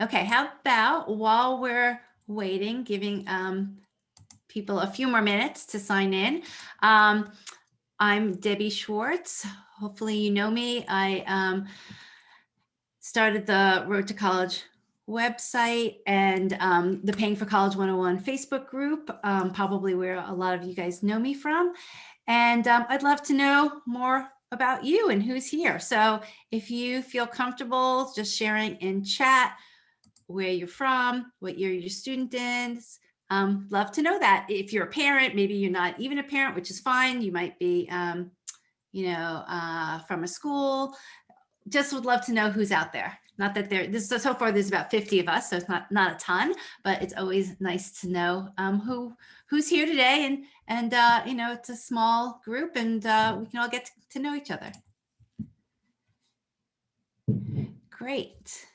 Okay, how about while we're waiting, giving people a few more minutes to sign in. I'm Debbie Schwartz. Hopefully you know me. I started the Road to College website and the Paying for College 101 Facebook group, probably where a lot of you guys know me from. And I'd love to know more about you and who's here. So if you feel comfortable just sharing in chat where you're from, what year your student is, love to know that. If you're a parent, maybe you're not even a parent, which is fine. You might be, from a school. Just would love to know who's out there. Not that so far there's about 50 of us, so it's not a ton, but it's always nice to know who's here today. And it's a small group, and we can all get to know each other. Great.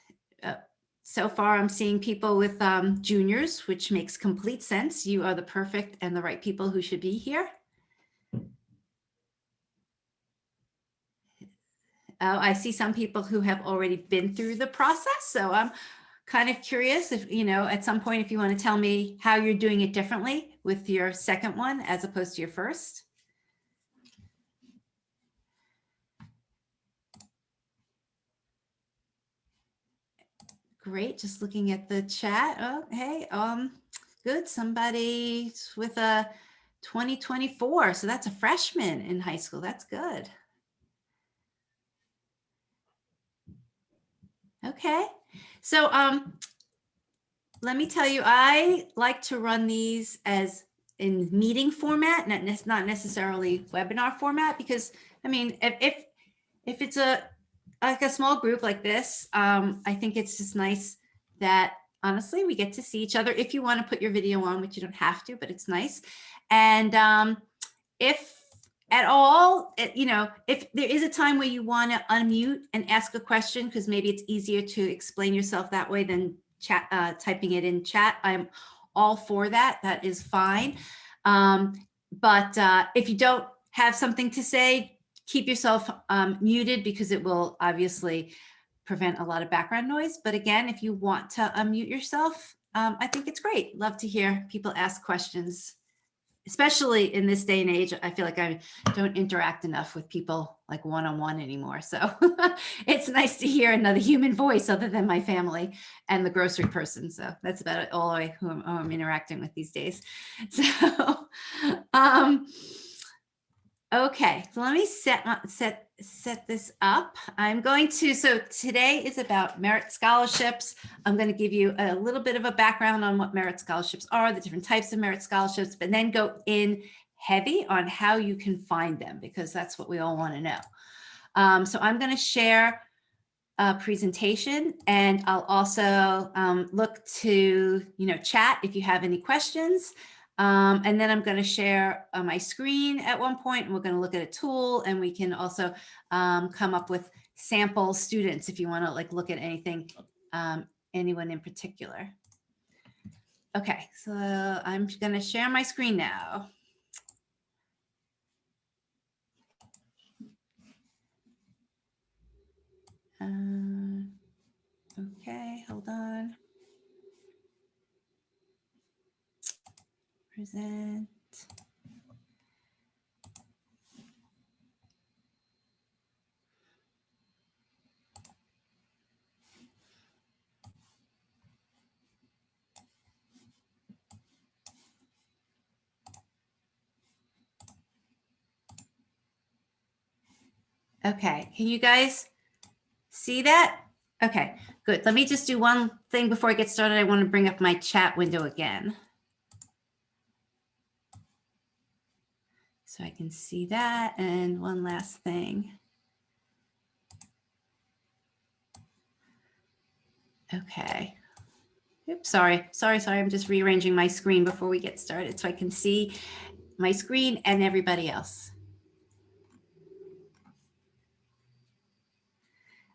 So far, I'm seeing people with juniors, which makes complete sense. You are the perfect and the right people who should be here. Oh, I see some people who have already been through the process. So I'm kind of curious if, at some point, if you want to tell me how you're doing it differently with your second one as opposed to your first. Great. Just looking at the chat. Oh, hey, good. Somebody with a 2024. So that's a freshman in high school. That's good. Okay. So let me tell you, I like to run these as in meeting format, not necessarily webinar format, because I mean, if it's like a small group like this, I think it's just nice that honestly we get to see each other. If you want to put your video on, which you don't have to, but it's nice. And if at all, if there is a time where you want to unmute and ask a question, because maybe it's easier to explain yourself that way than typing it in chat, I'm all for that. That is fine. But if you don't have something to say, keep yourself muted, because it will obviously prevent a lot of background noise. But again, if you want to unmute yourself, I think it's great. Love to hear people ask questions, especially in this day and age. I feel like I don't interact enough with people like one-on-one anymore. So it's nice to hear another human voice other than my family and the grocery person. So that's about all who I'm interacting with these days. So, okay, so let me set this up. I'm going to, so today is about merit scholarships. I'm going to give you a little bit of a background on what merit scholarships are, the different types of merit scholarships, but then go in heavy on how you can find them, because that's what we all want to know. So I'm going to share a presentation, and I'll also look to, chat if you have any questions. And then I'm going to share my screen at one point, and we're going to look at a tool, and we can also come up with sample students if you want to look at anything, anyone in particular. Okay, so I'm going to share my screen now. Okay, hold on. Present. Okay, can you guys see that? Okay, good. Let me just do one thing before I get started. I want to bring up my chat window again, so I can see that. And one last thing. Okay. Oops, sorry. I'm just rearranging my screen before we get started so I can see my screen and everybody else.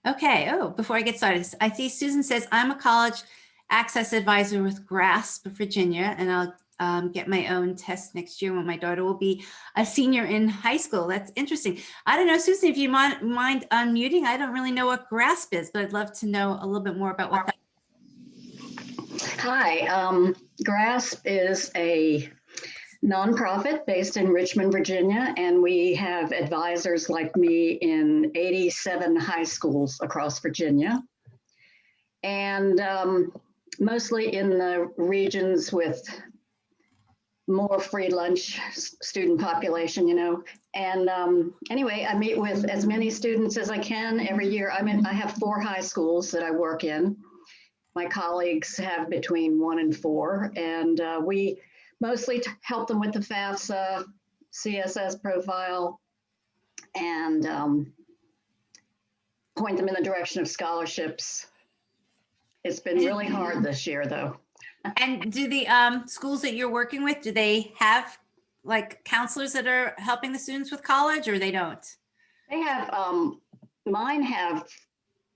Okay. Oh, before I get started, I see Susan says, I'm a college access advisor with GRASP, Virginia, and I'll get my own test next year when my daughter will be a senior in high school. That's interesting. I don't know, Susan, if you mind unmuting. I don't really know what GRASP is, but I'd love to know a little bit more about what that is. Hi, GRASP is a nonprofit based in Richmond, Virginia, and we have advisors like me in 87 high schools across Virginia, and mostly in the regions with more free lunch student population, you know. And anyway, I meet with as many students as I can every year. I have 4 high schools that I work in. My colleagues have between 1 and 4, and we mostly help them with the FAFSA, CSS profile, and point them in the direction of scholarships. It's been really hard this year, though. And do the schools that you're working with, do they have like counselors that are helping the students with college, or they don't? They have, mine have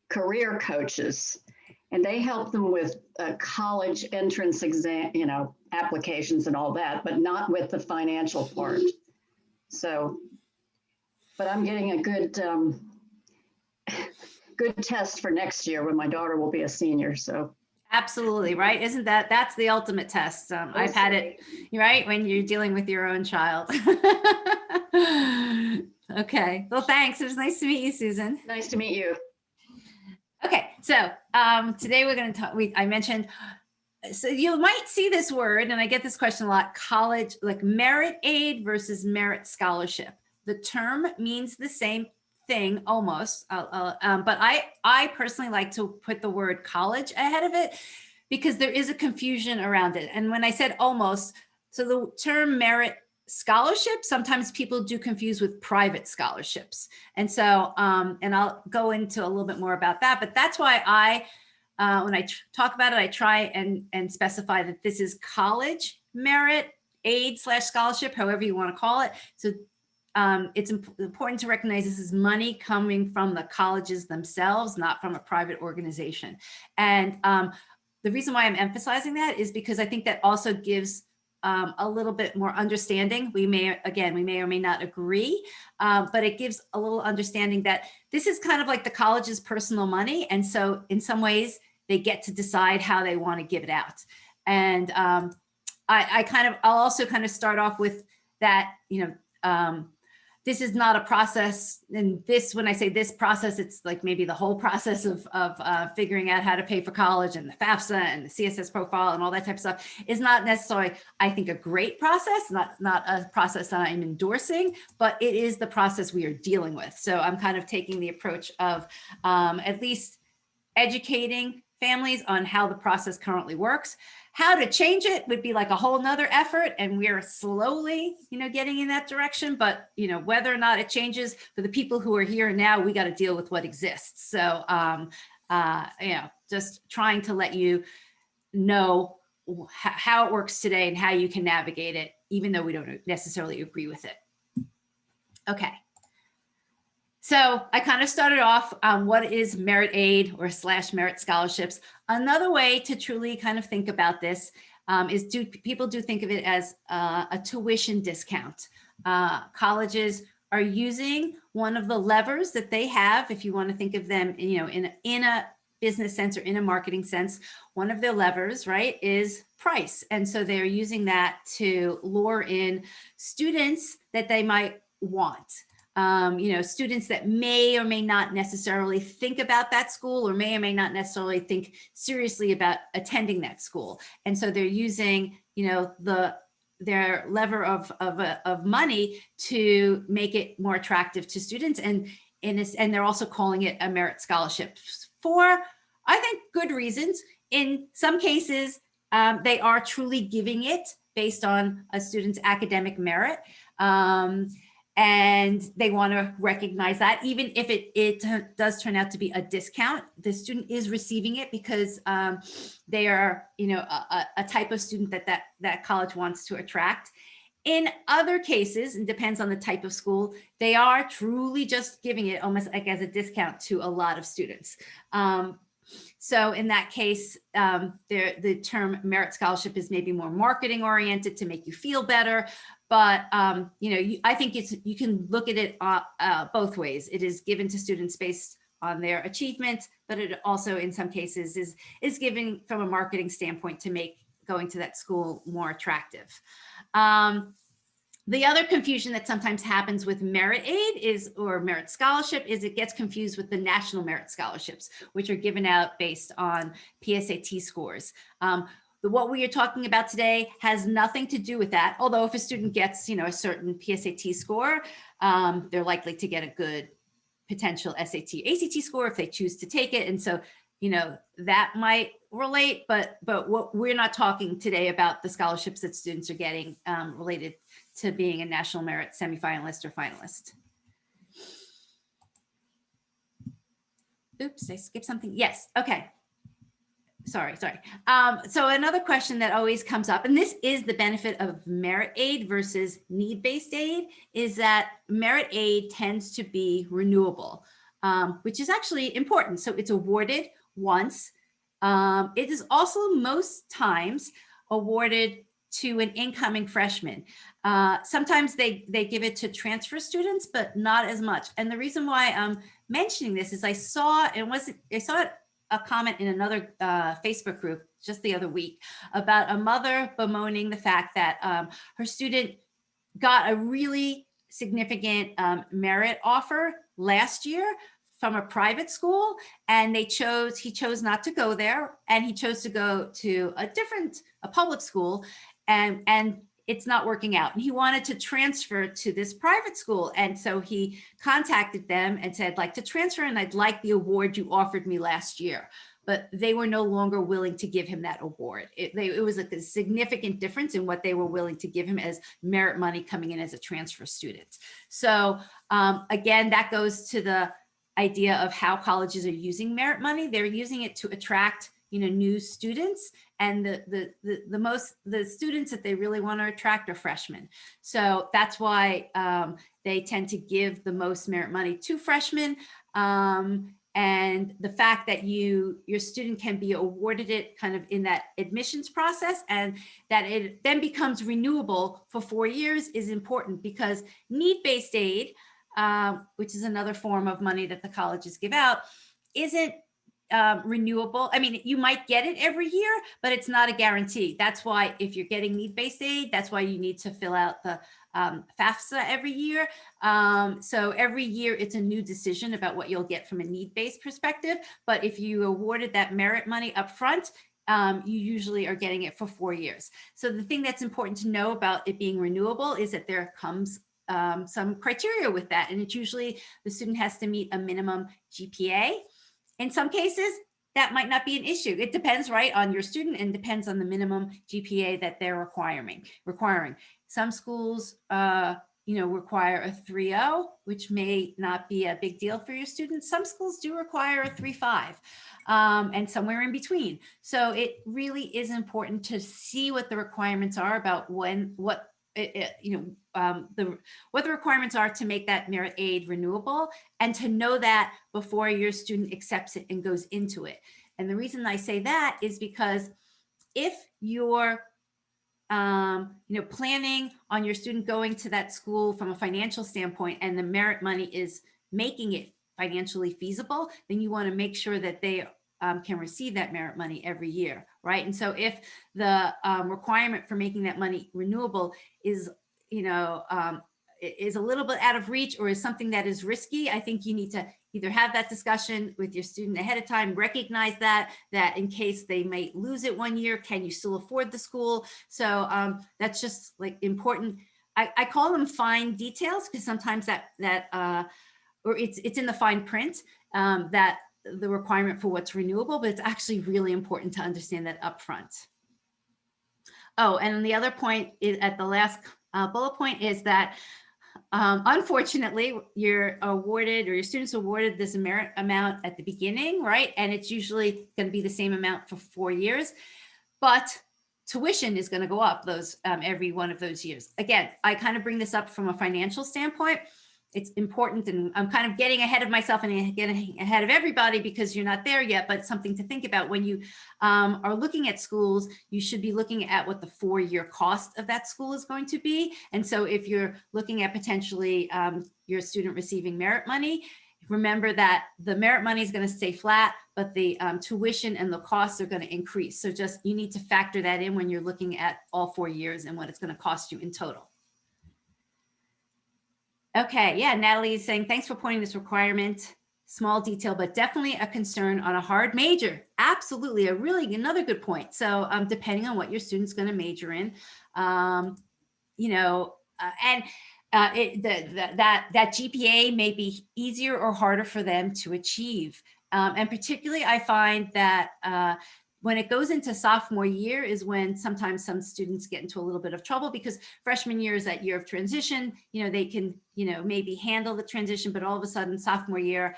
career coaches, and they help them with college entrance exam, you know, applications and all that, but not with the financial part. So, but I'm getting a good test for next year when my daughter will be a senior. So. Absolutely, right? Isn't that's the ultimate test? I've had it, right, when you're dealing with your own child. Okay, well, thanks. It was nice to meet you, Susan. Nice to meet you. Okay, so today we're going to talk, I mentioned, so you might see this word, and I get this question a lot, college, like merit aid versus merit scholarship. The term means the same thing almost, but I personally like to put the word college ahead of it because there is a confusion around it. And when I said almost, so the term merit scholarship, sometimes people do confuse with private scholarships. And so, and I'll go into a little bit more about that, but that's why when I talk about it, I try and specify that this is college merit aid / scholarship, however you want to call it. So it's important to recognize this is money coming from the colleges themselves, not from a private organization. And the reason why I'm emphasizing that is because I think that also gives a little bit more understanding. We may or may not agree, but it gives a little understanding that this is kind of like the college's personal money. And so in some ways they get to decide how they want to give it out. And I'll also kind of start off with that, you know, this is not a process, and this, when I say this process, it's like maybe the whole process of figuring out how to pay for college and the FAFSA and the CSS profile and all that type of stuff is not necessarily, I think, a great process, not a process that I'm endorsing, but it is the process we are dealing with. So I'm kind of taking the approach of at least educating families on how the process currently works. How to change it would be like a whole nother effort, and we're slowly, you know, getting in that direction. But, you know, whether or not it changes for the people who are here now, we got to deal with what exists. So, you know, just trying to let you know how it works today and how you can navigate it, even though we don't necessarily agree with it. Okay. So I kind of started off what is merit aid or / merit scholarships. Another way to truly kind of think about this is people think of it as a tuition discount. Colleges are using one of the levers that they have, if you want to think of them, you know, in a business sense or in a marketing sense, one of their levers, right, is price. And so they're using that to lure in students that they might want. You know, students that may or may not necessarily think about that school or may not necessarily think seriously about attending that school. And so they're using, you know, their lever of money to make it more attractive to students. And they're also calling it a merit scholarship for, I think, good reasons. In some cases, they are truly giving it based on a student's academic merit. And they want to recognize that, even if it does turn out to be a discount, the student is receiving it because they are, you know, a type of student that college wants to attract. In other cases, and depends on the type of school, they are truly just giving it almost like as a discount to a lot of students. So in that case, the term merit scholarship is maybe more marketing oriented to make you feel better. But, you know, I think you can look at it both ways. It is given to students based on their achievements, but it also in some cases is giving from a marketing standpoint to make going to that school more attractive. The other confusion that sometimes happens with merit aid or merit scholarship is it gets confused with the national merit scholarships, which are given out based on PSAT scores. What we are talking about today has nothing to do with that. Although if a student gets, a certain PSAT score, they're likely to get a good potential SAT, ACT score if they choose to take it. And so, that might relate, but what we're not talking today about the scholarships that students are getting related to being a national merit semifinalist or finalist. Oops, I skipped something. Yes, okay. Sorry. So another question that always comes up, and this is the benefit of merit aid versus need-based aid, is that merit aid tends to be renewable, which is actually important. So it's awarded once. It is also most times awarded to an incoming freshman. Sometimes they give it to transfer students, but not as much. And the reason why I'm mentioning this is I saw a comment in another Facebook group just the other week about a mother bemoaning the fact that her student got a really significant merit offer last year from a private school, and he chose not to go there, and he chose to go to a public school, and it's not working out. And he wanted to transfer to this private school. And so he contacted them and said, I'd like to transfer, and I'd like the award you offered me last year. But they were no longer willing to give him that award. It was a significant difference in what they were willing to give him as merit money coming in as a transfer student. So again, that goes to the idea of how colleges are using merit money. They're using it to attract new students, and the students that they really want to attract are freshmen. So that's why they tend to give the most merit money to freshmen. And the fact that your student can be awarded it kind of in that admissions process, and that it then becomes renewable for 4 years is important, because need-based aid, which is another form of money that the colleges give out, isn't renewable. I mean, you might get it every year, but it's not a guarantee. That's why if you're getting need-based aid, that's why you need to fill out the FAFSA every year. So every year it's a new decision about what you'll get from a need-based perspective. But if you awarded that merit money up front, you usually are getting it for 4 years. So the thing that's important to know about it being renewable is that there comes some criteria with that. And it's usually the student has to meet a minimum GPA. In some cases, that might not be an issue. It depends, right, on your student, and depends on the minimum GPA that they're requiring. Some schools, require a 3.0, which may not be a big deal for your students. Some schools do require a 3.5, and somewhere in between. So it really is important to see what the requirements are about what the requirements are to make that merit aid renewable, and to know that before your student accepts it and goes into it. And the reason I say that is because if you're planning on your student going to that school from a financial standpoint, and the merit money is making it financially feasible, then you want to make sure that they can receive that merit money every year, right? And so if the requirement for making that money renewable is, is a little bit out of reach, or is something that is risky, I think you need to either have that discussion with your student ahead of time, recognize that in case they might lose it 1 year, can you still afford the school? So that's just like important. I call them fine details, because sometimes or it's in the fine print, that the requirement for what's renewable, but it's actually really important to understand that upfront. Oh, and the other point is at the last bullet point is that unfortunately, you're awarded, or your student's awarded this merit amount at the beginning, right? And it's usually going to be the same amount for 4 years, but tuition is going to go up those every one of those years. Again, I kind of bring this up from a financial standpoint. It's important, and I'm kind of getting ahead of myself and getting ahead of everybody because you're not there yet, but something to think about when you are looking at schools. You should be looking at what the 4-year cost of that school is going to be. And so if you're looking at potentially your student receiving merit money, remember that the merit money is going to stay flat, but the tuition and the costs are going to increase. So just, you need to factor that in when you're looking at all 4 years and what it's going to cost you in total. Okay, yeah, Natalie is saying, thanks for pointing this requirement. Small detail, but definitely a concern on a hard major. Absolutely, another good point. So depending on what your student's going to major in, you know, that GPA may be easier or harder for them to achieve. And particularly, I find that when it goes into sophomore year is when sometimes some students get into a little bit of trouble, because freshman year is that year of transition. You know, they can, you know, maybe handle the transition, but all of a sudden sophomore year,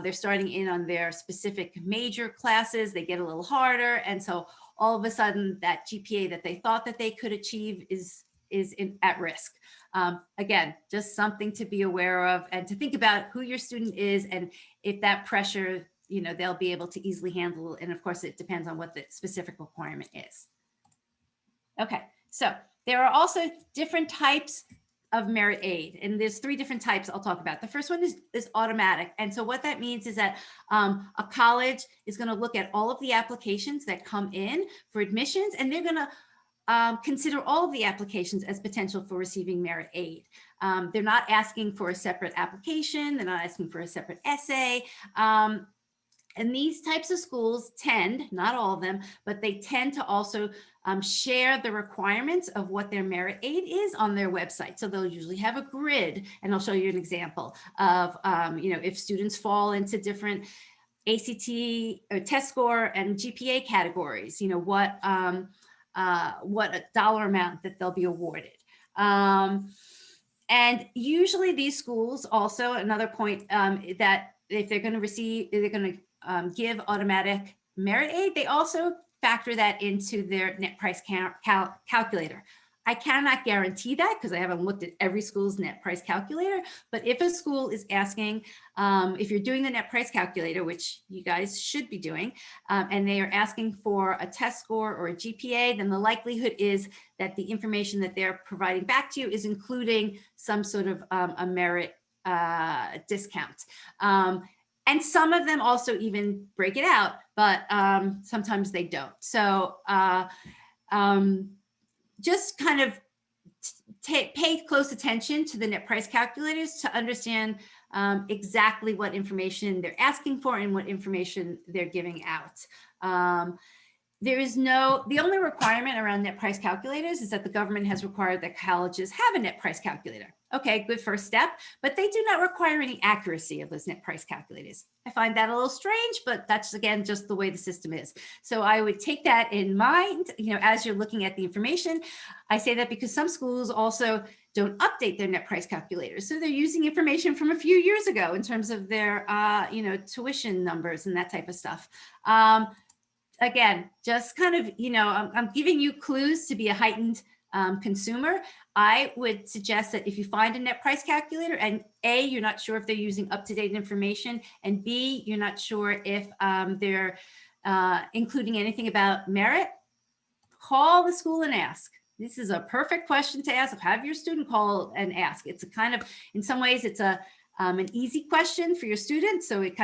they're starting in on their specific major classes. They get a little harder. And so all of a sudden that GPA that they thought that they could achieve is at risk. Again, just something to be aware of and to think about who your student is, and if that pressure, you know, they'll be able to easily handle. And of course, it depends on what the specific requirement is. Okay, so there are also different types of merit aid, and there's 3 different types I'll talk about. The first one is automatic. And so what that means is that a college is going to look at all of the applications that come in for admissions, and they're going to consider all of the applications as potential for receiving merit aid. They're not asking for a separate application. They're not asking for a separate essay. And these types of schools tend, not all of them, but they tend to also share the requirements of what their merit aid is on their website. So they'll usually have a grid, and I'll show you an example of, you know, if students fall into different ACT or test score and GPA categories, you know, what a dollar amount that they'll be awarded. And usually these schools also, another point, that if they're going to receive, they're going to give automatic merit aid, they also factor that into their net price calculator. I cannot guarantee that because I haven't looked at every school's net price calculator, but if a school is asking, if you're doing the net price calculator, which you guys should be doing, and they are asking for a test score or a GPA, then the likelihood is that the information that they're providing back to you is including some sort of a merit discount. And some of them also even break it out, but sometimes they don't. So just kind of pay close attention to the net price calculators to understand exactly what information they're asking for and what information they're giving out. The only requirement around net price calculators is that the government has required that colleges have a net price calculator. Okay, good first step, but they do not require any accuracy of those net price calculators. I find that a little strange, but that's, again, just the way the system is. So I would take that in mind, you know, as you're looking at the information. I say that because some schools also don't update their net price calculators. So they're using information from a few years ago in terms of their, you know, tuition numbers and that type of stuff. Again, just kind of, you know, I'm giving you clues to be a heightened consumer. I would suggest that if you find a net price calculator and A, you're not sure if they're using up-to-date information, and B, you're not sure if they're including anything about merit, call the school and ask. This is a perfect question to ask. Have your student call and ask. It's a kind of, in some ways, it's an easy question for your students. So it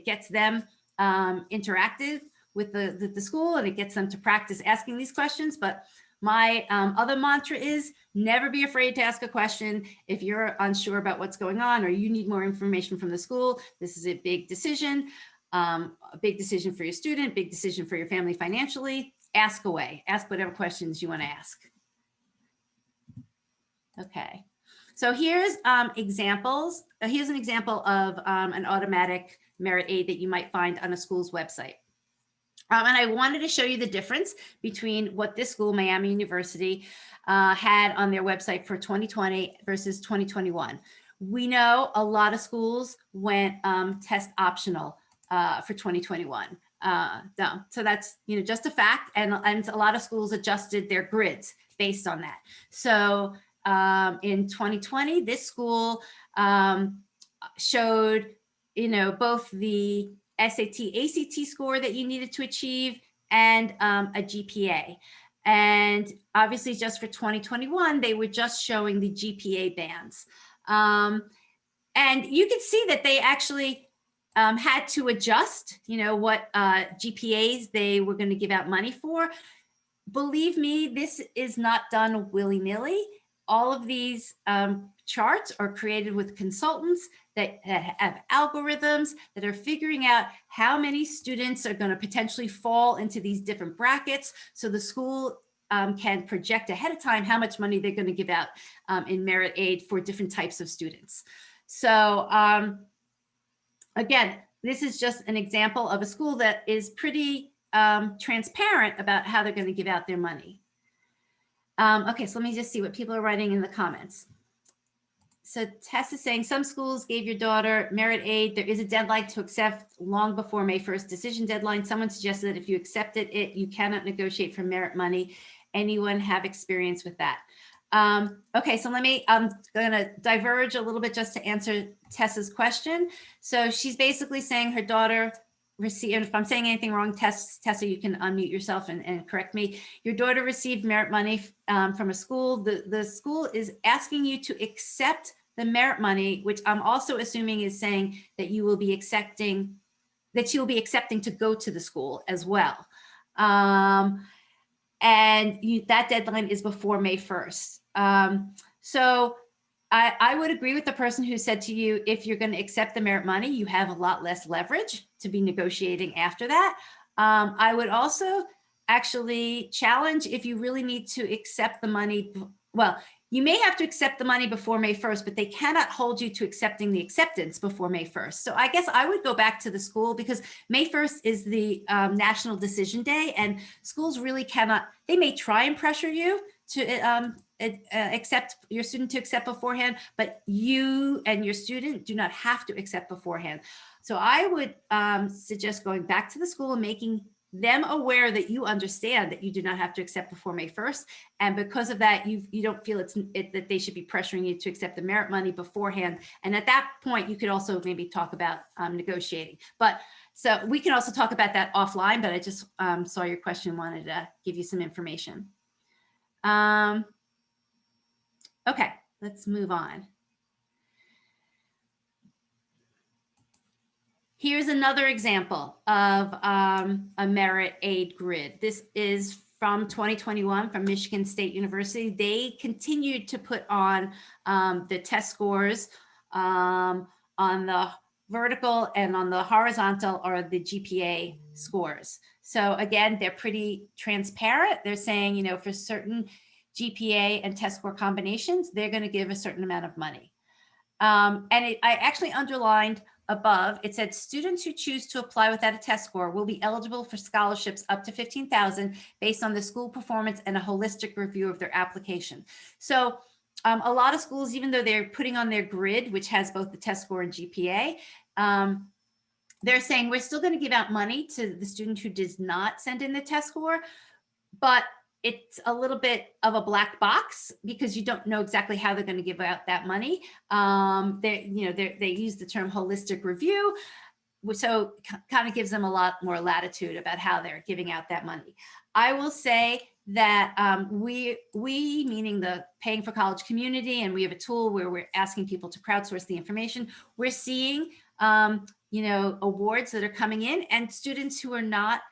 gets them interactive with the school, and it gets them to practice asking these questions. But my other mantra is never be afraid to ask a question. If you're unsure about what's going on or you need more information from the school, this is a big decision for your student, big decision for your family financially. Ask away, ask whatever questions you want to ask. Okay, so here's examples. Here's an example of an automatic merit aid that you might find on a school's website. And I wanted to show you the difference between what this school, Miami University, had on their website for 2020 versus 2021. We know a lot of schools went test optional for 2021. So that's, you know, just a fact. And a lot of schools adjusted their grids based on that. So in 2020, this school showed, you know, both the SAT, ACT score that you needed to achieve and a GPA. And obviously just for 2021, they were just showing the GPA bands. And you can see that they actually had to adjust, what GPAs they were going to give out money for. Believe me, this is not done willy-nilly. All of these charts are created with consultants that have algorithms that are figuring out how many students are going to potentially fall into these different brackets. So the school can project ahead of time how much money they're going to give out in merit aid for different types of students. So again, this is just an example of a school that is pretty transparent about how they're going to give out their money. Okay, so let me just see what people are writing in the comments. So Tess is saying some schools gave your daughter merit aid. There is a deadline to accept long before May 1st decision deadline. Someone suggested that if you accepted it, you cannot negotiate for merit money. Anyone have experience with that? Okay, so I'm going to diverge a little bit just to answer Tessa's question. So she's basically saying her daughter received, and if I'm saying anything wrong, Tessa, you can unmute yourself and correct me. Your daughter received merit money from a school. The school is asking you to accept the merit money, which I'm also assuming is saying that you will be accepting, that you will be accepting to go to the school as well. And that deadline is before May 1st. So I would agree with the person who said to you, if you're going to accept the merit money, you have a lot less leverage to be negotiating after that. I would also actually challenge if you really need to accept the money. Well, you may have to accept the money before May 1st, but they cannot hold you to accepting the acceptance before May 1st. So I guess I would go back to the school, because May 1st is the National Decision Day, and schools really cannot, they may try and pressure you to accept your student to accept beforehand, but you and your student do not have to accept beforehand. So I would suggest going back to the school and making them aware that you understand that you do not have to accept before May 1st. And because of that, you don't feel that they should be pressuring you to accept the merit money beforehand. And at that point, you could also maybe talk about negotiating. But so we can also talk about that offline, but I just saw your question, wanted to give you some information. Okay, let's move on. Here's another example of a merit aid grid. This is from 2021 from Michigan State University. They continued to put on the test scores on the vertical, and on the horizontal are the GPA scores. So again, they're pretty transparent. They're saying, for certain GPA and test score combinations, they're going to give a certain amount of money. And I actually underlined above, it said students who choose to apply without a test score will be eligible for scholarships up to $15,000 based on the school performance and a holistic review of their application. So a lot of schools, even though they're putting on their grid, which has both the test score and GPA, they're saying we're still going to give out money to the student who does not send in the test score, but it's a little bit of a black box because you don't know exactly how they're going to give out that money. They use the term holistic review, so kind of gives them a lot more latitude about how they're giving out that money. I will say that we meaning the paying for college community, and we have a tool where we're asking people to crowdsource the information. We're seeing awards that are coming in, and students who are not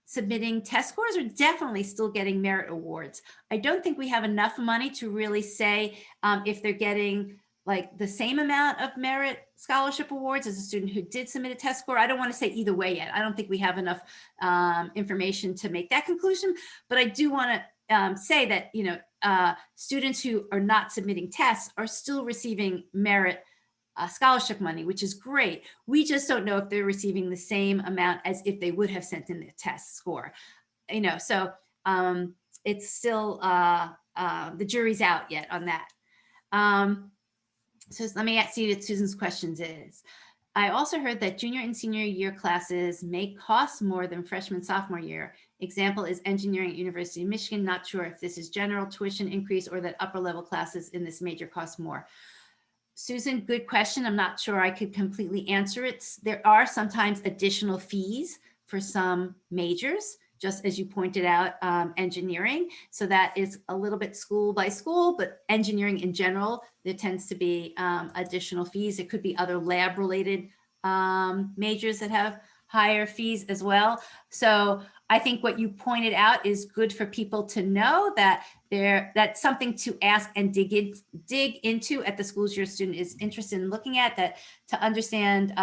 submitting test scores are definitely still getting merit awards. I don't think we have enough money to really say if they're getting like the same amount of merit scholarship awards as a student who did submit a test score. I don't want to say either way yet. I don't think we have enough information to make that conclusion, but I do want to say that, students who are not submitting tests are still receiving merit scholarship money, which is great. We just don't know if they're receiving the same amount as if they would have sent in the test score. So it's still the jury's out yet on that. So let me see what Susan's questions is. I also heard that junior and senior year classes may cost more than freshman, sophomore year. Example is engineering at University of Michigan. Not sure if this is general tuition increase or that upper level classes in this major cost more. Susan, good question. I'm not sure I could completely answer it. There are sometimes additional fees for some majors just as you pointed out, engineering. So that is a little bit school by school, but engineering in general, there tends to be additional fees. It could be other lab related majors that have higher fees as well. So I think what you pointed out is good for people to know, that that's something to ask and dig into at the schools your student is interested in looking at, that to understand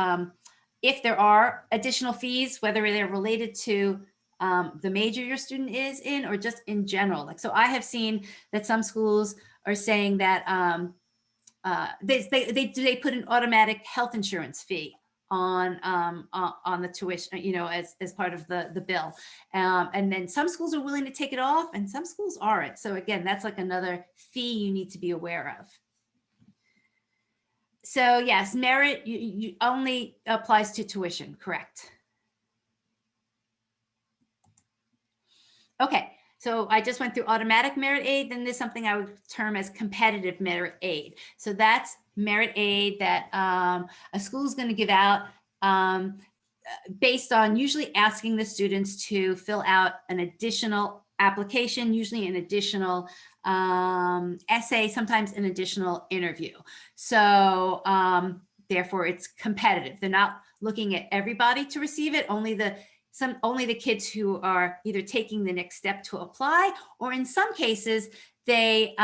if there are additional fees, whether they're related to the major your student is in or just in general. Like, so I have seen that some schools are saying that they put an automatic health insurance fee on the tuition, you know, as part of the bill. And then some schools are willing to take it off and some schools aren't. So again, that's like another fee you need to be aware of. So yes, merit you only applies to tuition, correct? Okay, so I just went through automatic merit aid. Then there's something I would term as competitive merit aid. So that's merit aid that a school is going to give out based on usually asking the students to fill out an additional application, usually an additional essay, sometimes an additional interview. So therefore it's competitive. They're not looking at everybody to receive it, only the kids who are either taking the next step to apply, or in some cases, they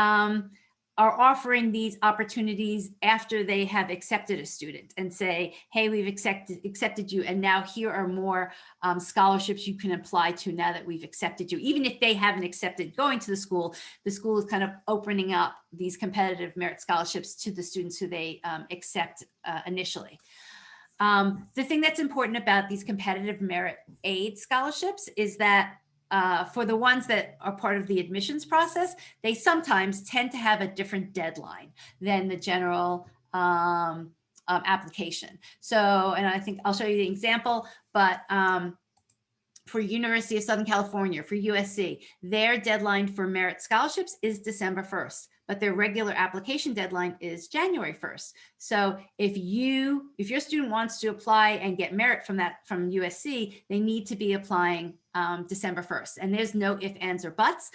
are offering these opportunities after they have accepted a student and say, hey, we've accepted you, and now here are more scholarships you can apply to now that we've accepted you. Even if they haven't accepted going to the school is kind of opening up these competitive merit scholarships to the students who they accept initially. The thing that's important about these competitive merit aid scholarships is that for the ones that are part of the admissions process, they sometimes tend to have a different deadline than the general application. So, and I think I'll show you the example, but for University of Southern California, for USC, their deadline for merit scholarships is December 1st, but their regular application deadline is January 1st. So if your student wants to apply and get merit from USC, they need to be applying December 1st. And there's no ifs, ands, or buts.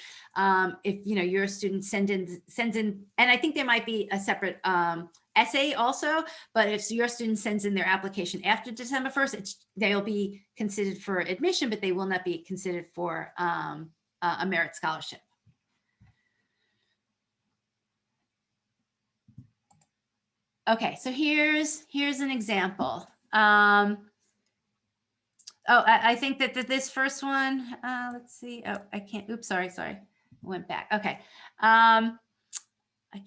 If your student sends in, and I think there might be a separate essay also, but if your student sends in their application after December 1st, they'll be considered for admission, but they will not be considered for a merit scholarship. Okay, so here's an example. I think that this first one, let's see. Oh, I can't, oops, sorry. Went back. Okay. I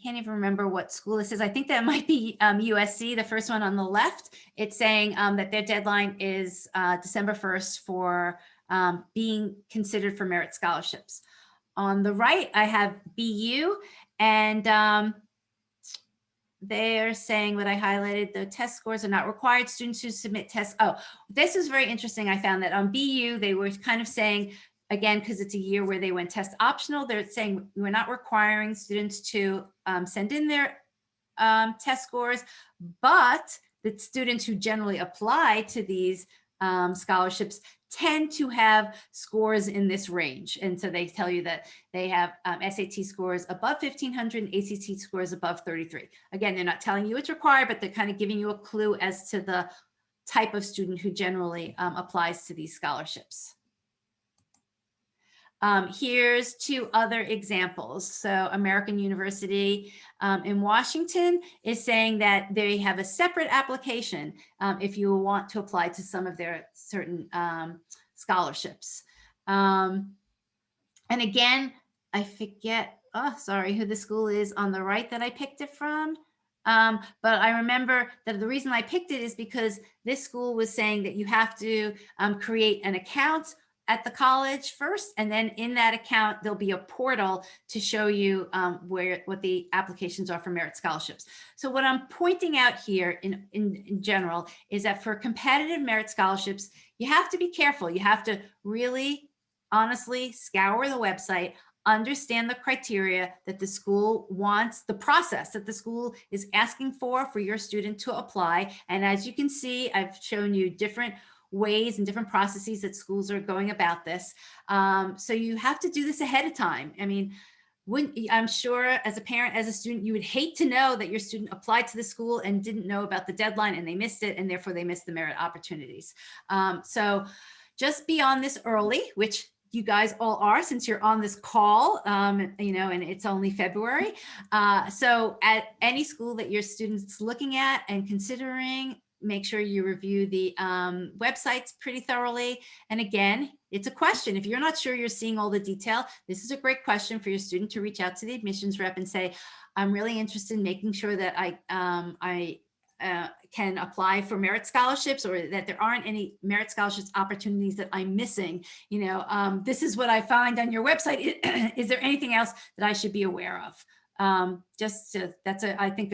can't even remember what school this is. I think that might be USC, the first one on the left. It's saying that their deadline is December 1st for being considered for merit scholarships. On the right, I have BU, and they're saying what I highlighted, the test scores are not required. Students who submit tests. Oh, this is very interesting. I found that on BU, they were kind of saying, again, because it's a year where they went test optional, they're saying we're not requiring students to send in their test scores, but the students who generally apply to these scholarships tend to have scores in this range. And so they tell you that they have SAT scores above 1500 and ACT scores above 33. Again, they're not telling you it's required, but they're kind of giving you a clue as to the type of student who generally applies to these scholarships. Here's two other examples. So American University in Washington is saying that they have a separate application if you want to apply to some of their certain scholarships. And again, I forget, who the school is on the right that I picked it from. But I remember that the reason I picked it is because this school was saying that you have to create an account at the college first, and then in that account there'll be a portal to show you what the applications are for merit scholarships. So what I'm pointing out here in general is that for competitive merit scholarships, you have to be careful. You have to really honestly scour the website, understand the criteria that the school wants, the process that the school is asking for your student to apply. And as you can see, I've shown you different ways and different processes that schools are going about this. So you have to do this ahead of time. I mean, I'm sure as a parent, as a student, you would hate to know that your student applied to the school and didn't know about the deadline and they missed it, and therefore they missed the merit opportunities. So just be on this early, which you guys all are since you're on this call, you know, and it's only February. So at any school that your student's looking at and considering, make sure you review the websites pretty thoroughly. And again, it's a question. If you're not sure you're seeing all the detail, this is a great question for your student to reach out to the admissions rep and say, I'm really interested in making sure that I can apply for merit scholarships, or that there aren't any merit scholarships opportunities that I'm missing. You know, this is what I find on your website. Is there anything else that I should be aware of? That's I think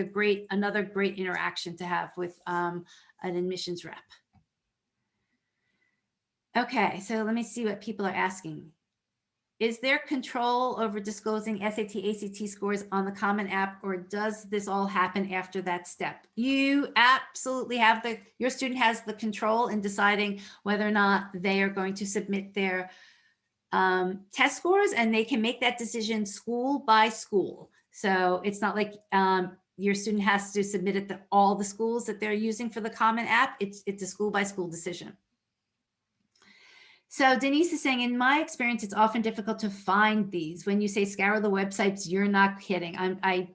another great interaction to have with an admissions rep. Okay, so let me see what people are asking. Is there control over disclosing SAT, ACT scores on the Common App, or does this all happen after that step? You absolutely have your student has the control in deciding whether or not they are going to submit their test scores, and they can make that decision school by school. So it's not like your student has to submit it to all the schools that they're using for the Common App. It's a school by school decision. So Denise is saying, in my experience, it's often difficult to find these. When you say scour the websites, you're not kidding. I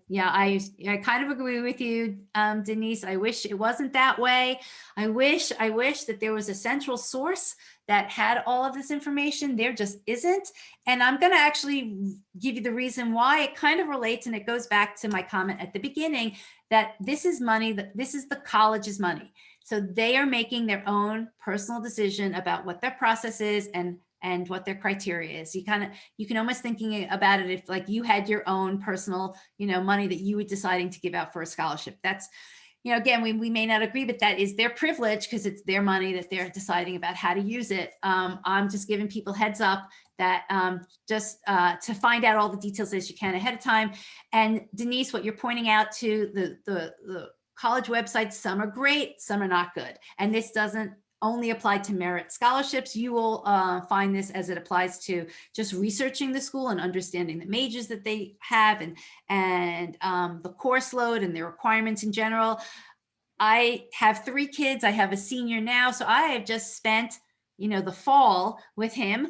kind of agree with you, Denise. I wish it wasn't that way. I wish that there was a central source that had all of this information. There just isn't. And I'm going to actually give you the reason why. It kind of relates, and it goes back to my comment at the beginning that this is money, that this is the college's money. So they are making their own personal decision about what their process is and what their criteria is. You can almost thinking about it if like you had your own personal, you know, money that you were deciding to give out for a scholarship. That's, you know, again, we may not agree, but that is their privilege because it's their money that they're deciding about how to use it. I'm just giving people heads up that just to find out all the details as you can ahead of time. And Denise, what you're pointing out to the college websites, some are great, some are not good. And this doesn't only apply to merit scholarships. You will find this as it applies to just researching the school and understanding the majors that they have and the course load and their requirements in general. I have 3 kids. I have a senior now. So I have just spent, you know, the fall with him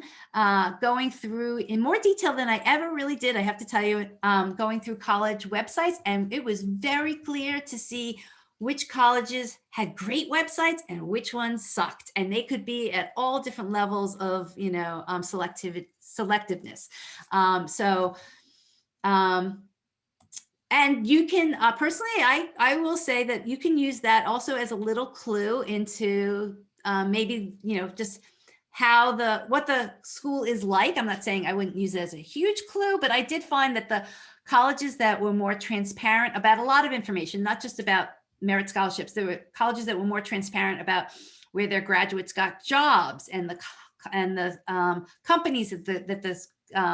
going through in more detail than I ever really did. I have to tell you, going through college websites, and it was very clear to see which colleges had great websites and which ones sucked. And they could be at all different levels of, you know, selectiveness. And you can personally, I will say that you can use that also as a little clue into maybe, you know, just how what the school is like. I'm not saying I wouldn't use it as a huge clue, but I did find that the colleges that were more transparent about a lot of information, not just about merit scholarships, there were colleges that were more transparent about where their graduates got jobs and the companies that the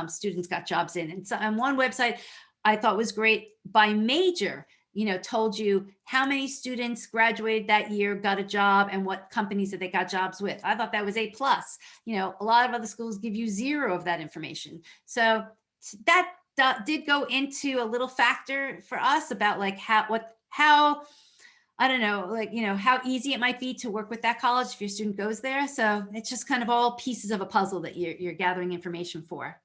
students got jobs in. And so on one website I thought was great by major, you know, told you how many students graduated that year, got a job, and what companies that they got jobs with. I thought that was A+. You know, a lot of other schools give you 0 of that information. So that did go into a little factor for us about like how I don't know, like, you know, how easy it might be to work with that college if your student goes there. So it's just kind of all pieces of a puzzle that you're gathering information for.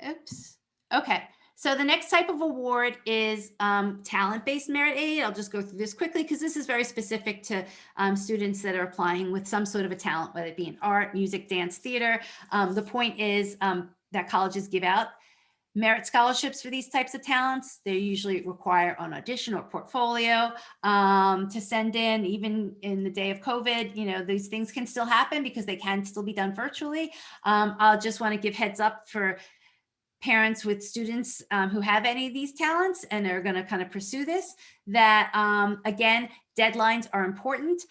Oops. Okay. So the next type of award is talent-based merit aid. I'll just go through this quickly because this is very specific to students that are applying with some sort of a talent, whether it be in art, music, dance, theater. The point is that colleges give out merit scholarships for these types of talents. They usually require an audition or portfolio to send in. Even in the day of COVID, you know, these things can still happen because they can still be done virtually. I'll just want to give heads up for parents with students who have any of these talents and are going to kind of pursue this, that again, deadlines are important,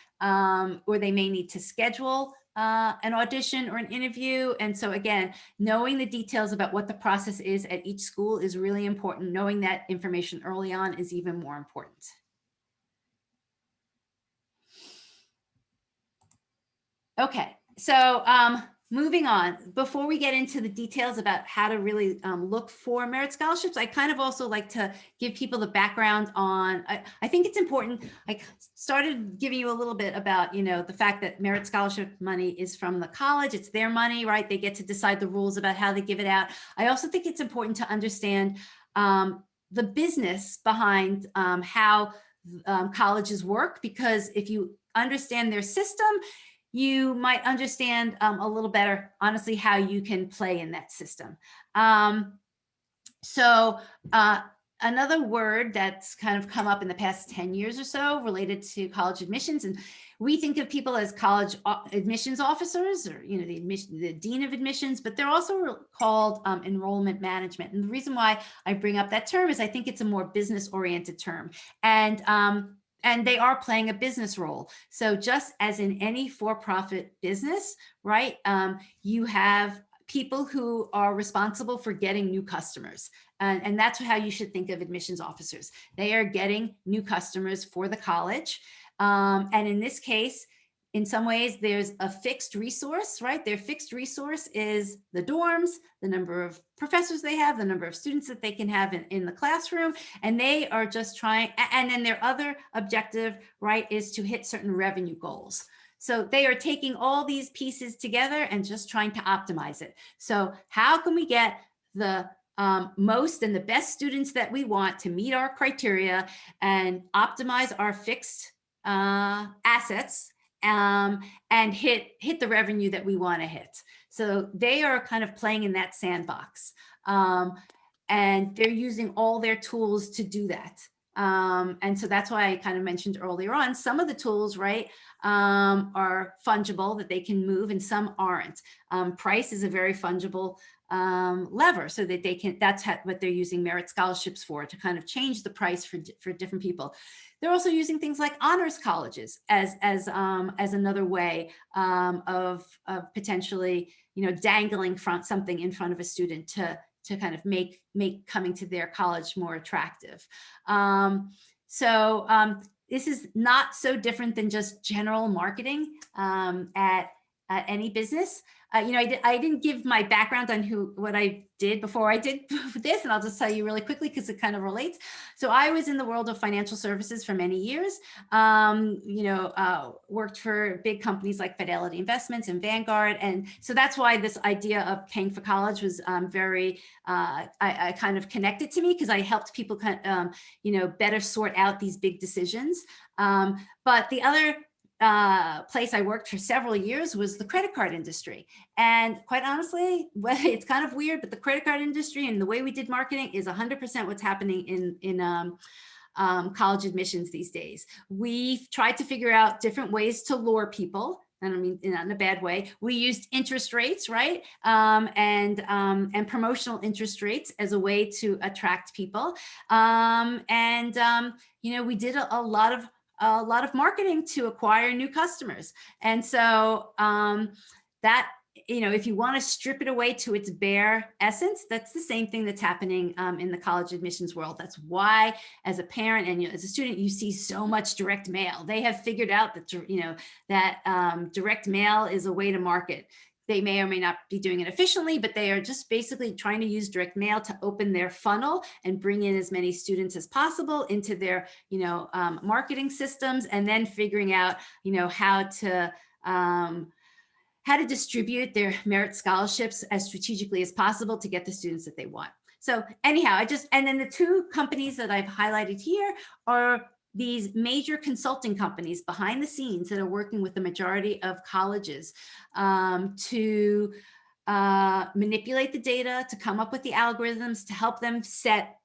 or they may need to schedule an audition or an interview. And so again, knowing the details about what the process is at each school is really important. Knowing that information early on is even more important. Okay, so moving on, before we get into the details about how to really look for merit scholarships, I kind of also like to give people the background on, I think it's important. I started giving you a little bit about, the fact that merit scholarship money is from the college. It's their money, right? They get to decide the rules about how they give it out. I also think it's important to understand the business behind how colleges work, because if you understand their system, you might understand a little better, honestly, how you can play in that system. So another word that's kind of come up in the past 10 years or so related to college admissions, and we think of people as college admissions officers, or the dean of admissions, but they're also called enrollment management. And the reason why I bring up that term is I think it's a more business oriented term, and they are playing a business role. So just as in any for-profit business, right, you have people who are responsible for getting new customers. And that's how you should think of admissions officers. They are getting new customers for the college. And in this case, in some ways, there's a fixed resource, right? Their fixed resource is the dorms, the number of professors they have, the number of students that they can have in the classroom. And they are just trying, and then their other objective, right, is to hit certain revenue goals. So they are taking all these pieces together and just trying to optimize it. So how can we get the most and the best students that we want to meet our criteria and optimize our fixed assets and hit the revenue that we want to hit. So they are kind of playing in that sandbox, and they're using all their tools to do that. And so that's why I kind of mentioned earlier on, some of the tools, right, are fungible, that they can move, and some aren't. Price is a very fungible lever, so that they can, that's what they're using merit scholarships for, to kind of change the price for different people. They're also using things like honors colleges as another way of potentially, dangling something in front of a student to kind of make coming to their college more attractive. This is not so different than just general marketing at any business. I didn't give my background on what I did before I did this, and I'll just tell you really quickly because it kind of relates. So I was in the world of financial services for many years. Worked for big companies like Fidelity Investments and Vanguard, and so that's why this idea of paying for college was very. I kind of connected to me, because I helped people better sort out these big decisions. But the other place I worked for several years was the credit card industry. And quite honestly, it's kind of weird, but the credit card industry and the way we did marketing is 100% what's happening in college admissions these days. We've tried to figure out different ways to lure people. And I mean, not in a bad way. We used interest rates, right? And promotional interest rates as a way to attract people. We did a lot of marketing to acquire new customers. And so that, if you want to strip it away to its bare essence, that's the same thing that's happening in the college admissions world. That's why, as a parent and as a student, you see so much direct mail. They have figured out that direct mail is a way to market. They may or may not be doing it efficiently, but they are just basically trying to use direct mail to open their funnel and bring in as many students as possible into their, marketing systems, and then figuring out, how to distribute their merit scholarships as strategically as possible to get the students that they want. So anyhow, and then the two companies that I've highlighted here are these major consulting companies behind the scenes that are working with the majority of colleges to manipulate the data, to come up with the algorithms, to help them set,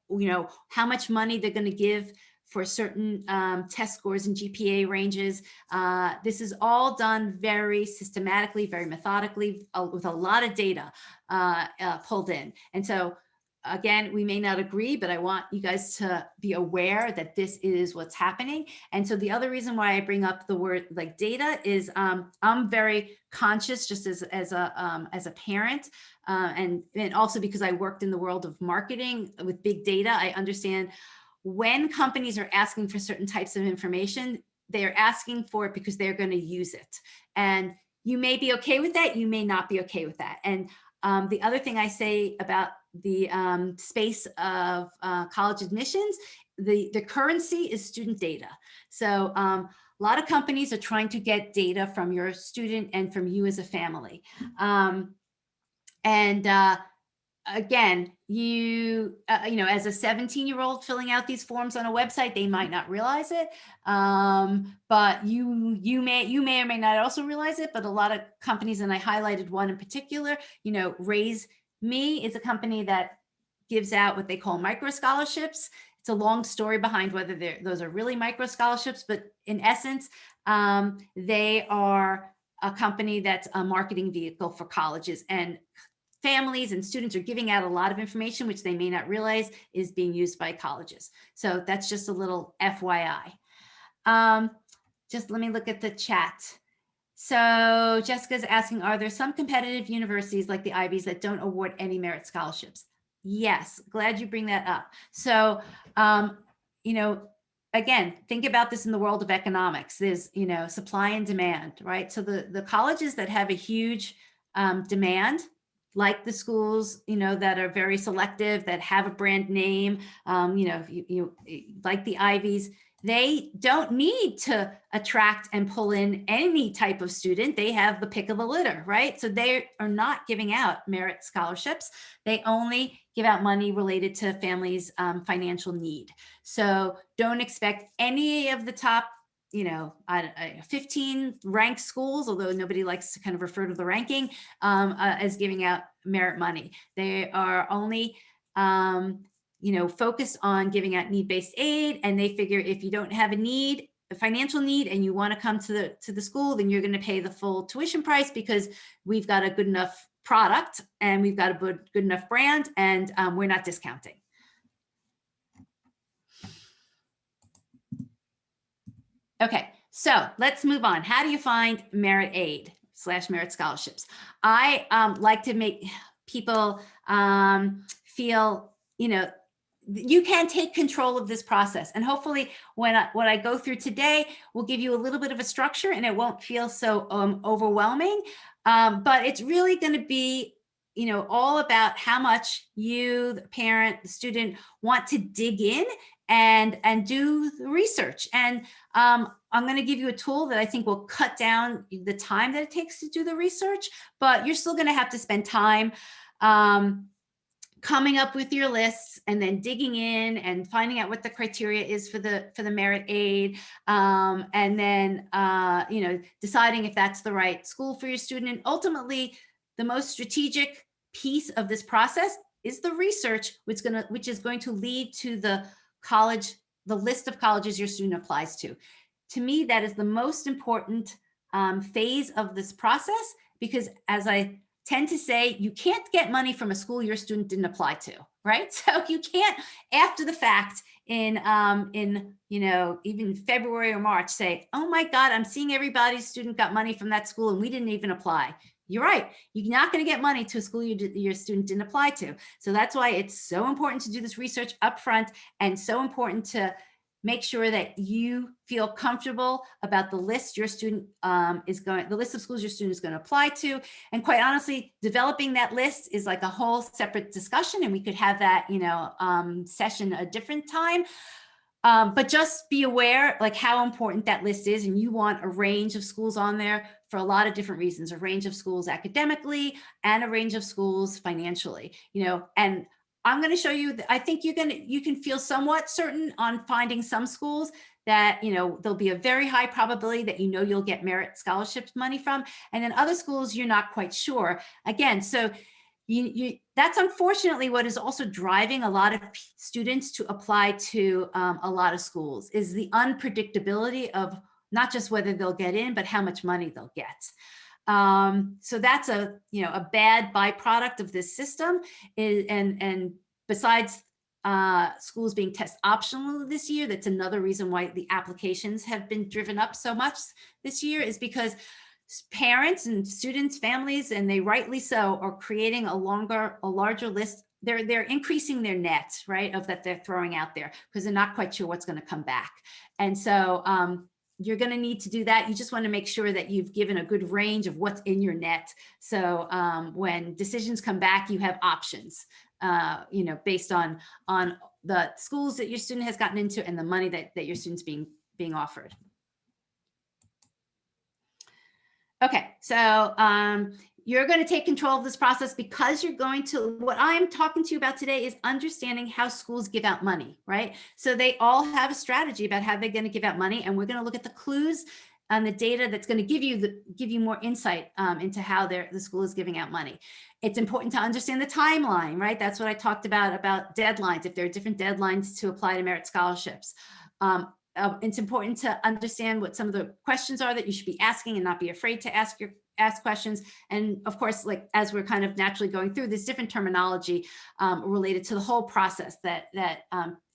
how much money they're going to give for certain test scores and GPA ranges. This is all done very systematically, very methodically, with a lot of data pulled in. And so, again, we may not agree, but I want you guys to be aware that this is what's happening. And so the other reason why I bring up the word like data is I'm very conscious, just as a parent, and also because I worked in the world of marketing with big data. I understand when companies are asking for certain types of information, they are asking for it because they're going to use it. And you may be okay with that. You may not be okay with that. And the other thing I say about the space of college admissions, the currency is student data. So a lot of companies are trying to get data from your student and from you as a family. Again, you know, as a 17-year-old filling out these forms on a website, they might not realize it, but you may or may not also realize it. But a lot of companies, and I highlighted one in particular, you know, Raise Me is a company that gives out what they call micro scholarships. It's a long story behind whether those are really micro scholarships, but in essence, they are a company that's a marketing vehicle for colleges, and families and students are giving out a lot of information, which they may not realize is being used by colleges. So that's just a little FYI. Just let me look at the chat. So Jessica's asking, are there some competitive universities like the Ivies that don't award any merit scholarships? Yes, glad you bring that up. So, you know, again, think about this in the world of economics. There's, you know, supply and demand, right? So the colleges that have a huge demand, like the schools, you know, that are very selective, that have a brand name, you know, you like the Ivies, they don't need to attract and pull in any type of student. They have the pick of the litter, right? So they are not giving out merit scholarships. They only give out money related to families' financial need. So don't expect any of the top, you know, 15 ranked schools, although nobody likes to kind of refer to the ranking, as giving out merit money. They are only, you know, focused on giving out need-based aid, and they figure if you don't have a financial need, and you want to come to the school, then you're going to pay the full tuition price because we've got a good enough product and we've got a good enough brand, and we're not discounting. Okay, so let's move on. How do you find merit aid / merit scholarships? I like to make people feel, you know, you can take control of this process. And hopefully what I go through today will give you a little bit of a structure and it won't feel so overwhelming. But it's really going to be, you know, all about how much you, the parent, the student, want to dig in and do the research. And I'm going to give you a tool that I think will cut down the time that it takes to do the research, but you're still going to have to spend time coming up with your lists and then digging in and finding out what the criteria is for the merit aid, and then you know, deciding if that's the right school for your student. And ultimately, the most strategic piece of this process is the research, which is going to lead to the list of colleges your student applies to. To me, that is the most important phase of this process, because as I tend to say, you can't get money from a school your student didn't apply to, right? So you can't, after the fact, in you know, even February or March, say, oh my God, I'm seeing everybody's student got money from that school and we didn't even apply. You're right. You're not going to get money to a school your student didn't apply to. So that's why it's so important to do this research up front, and so important to make sure that you feel comfortable about the list your student the list of schools your student is going to apply to. And quite honestly, developing that list is like a whole separate discussion, and we could have that, you know, session a different time. But just be aware, like, how important that list is, and you want a range of schools on there for a lot of different reasons, a range of schools academically and a range of schools financially, you know. And I'm going to show you, I think you can feel somewhat certain on finding some schools that, you know, there'll be a very high probability that, you know, you'll get merit scholarships money from, and then other schools you're not quite sure. Again, so that's unfortunately what is also driving a lot of students to apply to a lot of schools, is the unpredictability of not just whether they'll get in, but how much money they'll get. So that's a bad byproduct of this system. And besides schools being test optional this year, that's another reason why the applications have been driven up so much this year, is because parents and students, families, and they rightly so, are creating a larger list. They're increasing their net, right, of that they're throwing out there, because they're not quite sure what's going to come back. And so you're going to need to do that. You just want to make sure that you've given a good range of what's in your net. So when decisions come back, you have options, based on the schools that your student has gotten into and the money that your student's being offered. Okay, so you're going to take control of this process because you're going to, what I'm talking to you about today is understanding how schools give out money, right? So they all have a strategy about how they're going to give out money, and we're going to look at the clues and the data that's going to give you more insight into how the school is giving out money. It's important to understand the timeline, right? That's what I talked about deadlines, if there are different deadlines to apply to merit scholarships. It's important to understand what some of the questions are that you should be asking and not be afraid to ask questions. And of course, like as we're kind of naturally going through, there's different terminology related to the whole process that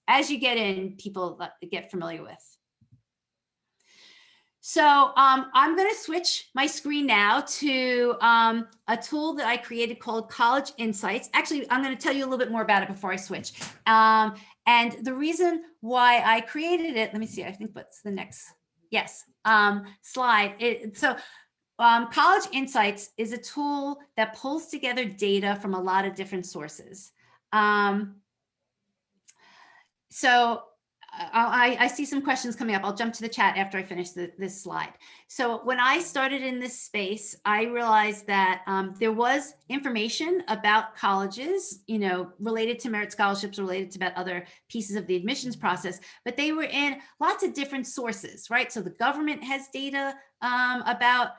as you get in, people get familiar with. So I'm going to switch my screen now to a tool that I created called College Insights. Actually, I'm going to tell you a little bit more about it before I switch. And the reason why I created it, let me see, I think what's the next, yes, slide. College Insights is a tool that pulls together data from a lot of different sources. I see some questions coming up. I'll jump to the chat after I finish this slide. So when I started in this space, I realized that there was information about colleges, related to merit scholarships, related to about other pieces of the admissions process, but they were in lots of different sources, right? So the government has data about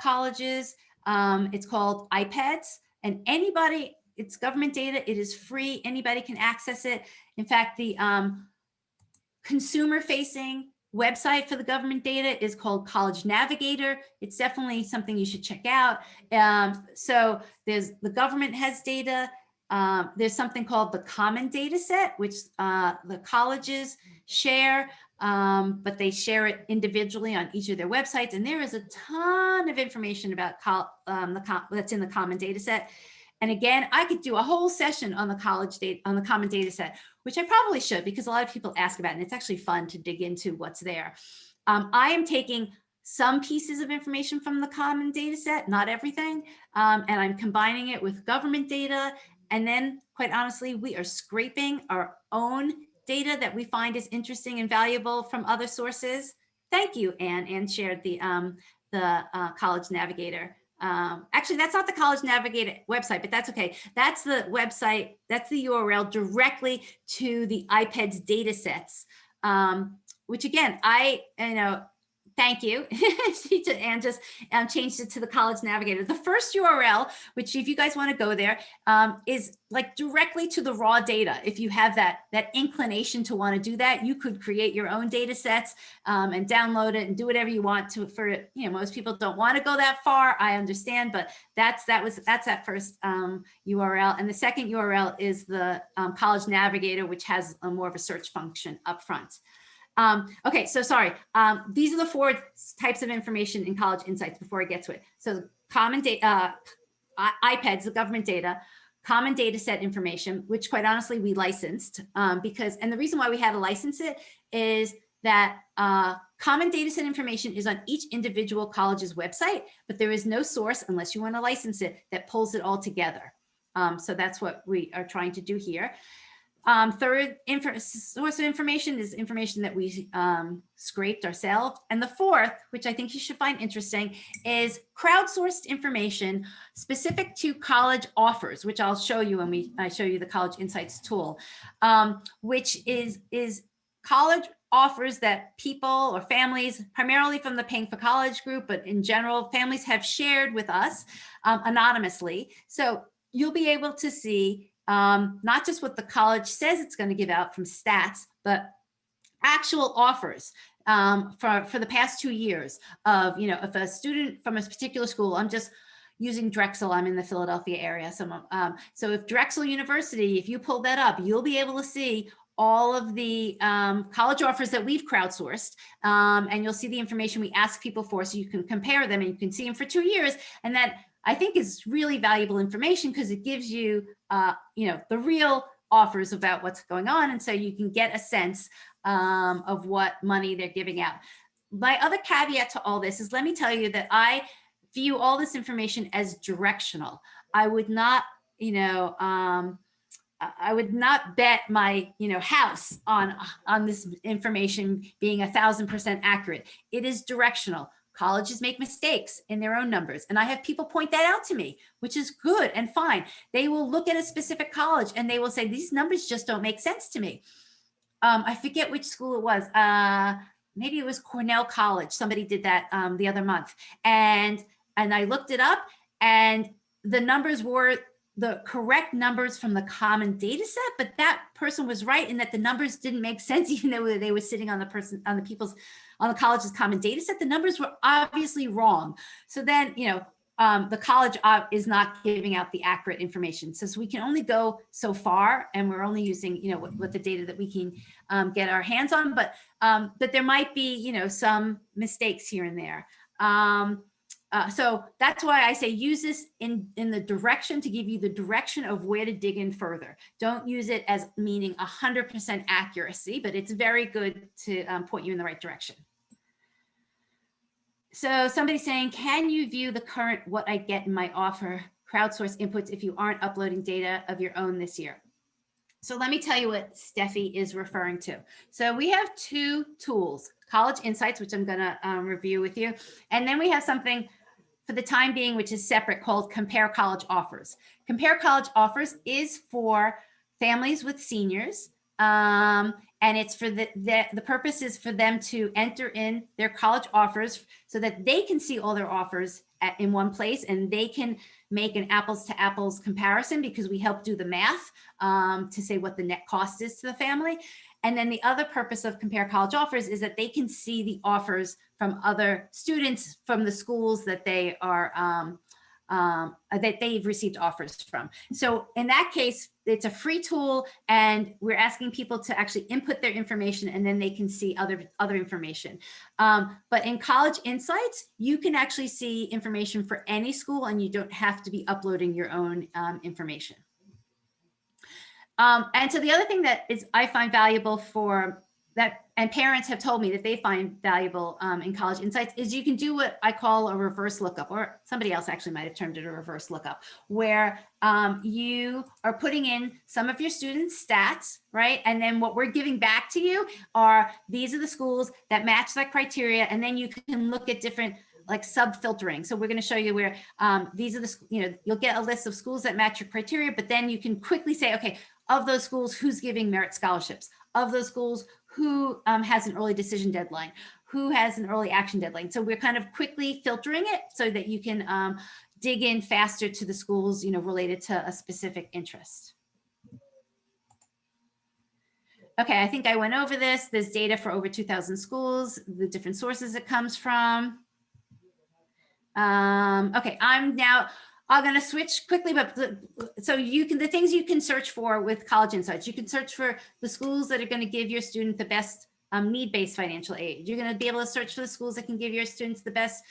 colleges. It's called iPads, and it's government data. It is free. Anybody can access it. In fact, the consumer-facing website for the government data is called College Navigator. It's definitely something you should check out. So the government has data. There's something called the Common Data Set, which the colleges share, but they share it individually on each of their websites. And there is a ton of information about that's in the Common Data Set. And again, I could do a whole session on the Common Data Set, which I probably should, because a lot of people ask about it, and it's actually fun to dig into what's there. I am taking some pieces of information from the Common Data Set, not everything, and I'm combining it with government data. And then, quite honestly, we are scraping our own data that we find is interesting and valuable from other sources. Thank you, Anne. Anne shared the College Navigator. Actually, that's not the College Navigator website, but that's okay. That's the website, that's the URL directly to the iPad's data sets, which again, thank you. And just changed it to the College Navigator. The first URL, which if you guys want to go there, is like directly to the raw data. If you have that inclination to want to do that, you could create your own data sets and download it and do whatever you want to. Most people don't want to go that far. I understand, but that's that first URL. And the second URL is the College Navigator, which has more of a search function up front. Okay, so sorry. These are the 4 types of information in College Insights before I get to it. So common data, iPads, the government data, common data set information, which quite honestly we licensed and the reason why we had to license it is that common data set information is on each individual college's website, but there is no source, unless you want to license it, that pulls it all together. So that's what we are trying to do here. Third source of information is information that we scraped ourselves. And the fourth, which I think you should find interesting, is crowdsourced information specific to college offers, which I'll show you when I show you the College Insights tool, which is college offers that people or families, primarily from the Paying for College group, but in general, families have shared with us anonymously. So you'll be able to see not just what the college says it's going to give out from stats, but actual offers for the past 2 years of, if a student from a particular school, I'm just using Drexel, I'm in the Philadelphia area. So if Drexel University, if you pull that up, you'll be able to see all of the college offers that we've crowdsourced, and you'll see the information we ask people for, so you can compare them and you can see them for 2 years. And that I think is really valuable information because it gives you, the real offers about what's going on. And so you can get a sense of what money they're giving out. my other caveat to all this is, let me tell you that I view all this information as directional. I would not, I would not bet my, house on this information being 1,000% accurate. It is directional. Colleges make mistakes in their own numbers. And I have people point that out to me, which is good and fine. They will look at a specific college and they will say, these numbers just don't make sense to me. I forget which school it was. Maybe it was Cornell College. Somebody did that the other month. And I looked it up, and the numbers were the correct numbers from the common data set, but that person was right in that the numbers didn't make sense, even though they were sitting on the college's common data set. The numbers were obviously wrong. So then, the college is not giving out the accurate information. So we can only go so far, and we're only using, what the data that we can get our hands on, but there might be, some mistakes here and there. So that's why I say use this in the direction, to give you the direction of where to dig in further. Don't use it as meaning 100% accuracy, but it's very good to point you in the right direction. So somebody's saying, can you view the current what I get in my offer crowdsource inputs if you aren't uploading data of your own this year? So let me tell you what Steffi is referring to. So we have two tools, College Insights, which I'm going to review with you. And then we have something for the time being, which is separate, called Compare College Offers. Compare College Offers is for families with seniors. And it's for the purpose is for them to enter in their college offers so that they can see all their offers in one place, and they can make an apples to apples comparison, because we help do the math to say what the net cost is to the family. And then the other purpose of Compare College Offers is that they can see the offers from other students from the schools that they are that they've received offers from. So in that case, it's a free tool, and we're asking people to actually input their information, and then they can see other information. But in College Insights, you can actually see information for any school, and you don't have to be uploading your own information. And so the other thing that I find valuable for that, and parents have told me that they find valuable in College Insights, is you can do what I call a reverse lookup, or somebody else actually might have termed it a reverse lookup, where you are putting in some of your students' stats, right? And then what we're giving back to you are, these are the schools that match that criteria. And then you can look at different like sub filtering. So we're going to show you where these are the, you'll get a list of schools that match your criteria, but then you can quickly say, okay, of those schools, who's giving merit scholarships? Of those schools, who has an early decision deadline? Who has an early action deadline? So we're kind of quickly filtering it so that you can dig in faster to the schools, related to a specific interest. Okay, I think I went over this. There's data for over 2,000 schools, the different sources it comes from. Okay, I'm going to switch quickly, but so you can, the things you can search for with College Insights, you can search for the schools that are going to give your student the best need-based financial aid. You're going to be able to search for the schools that can give your students the best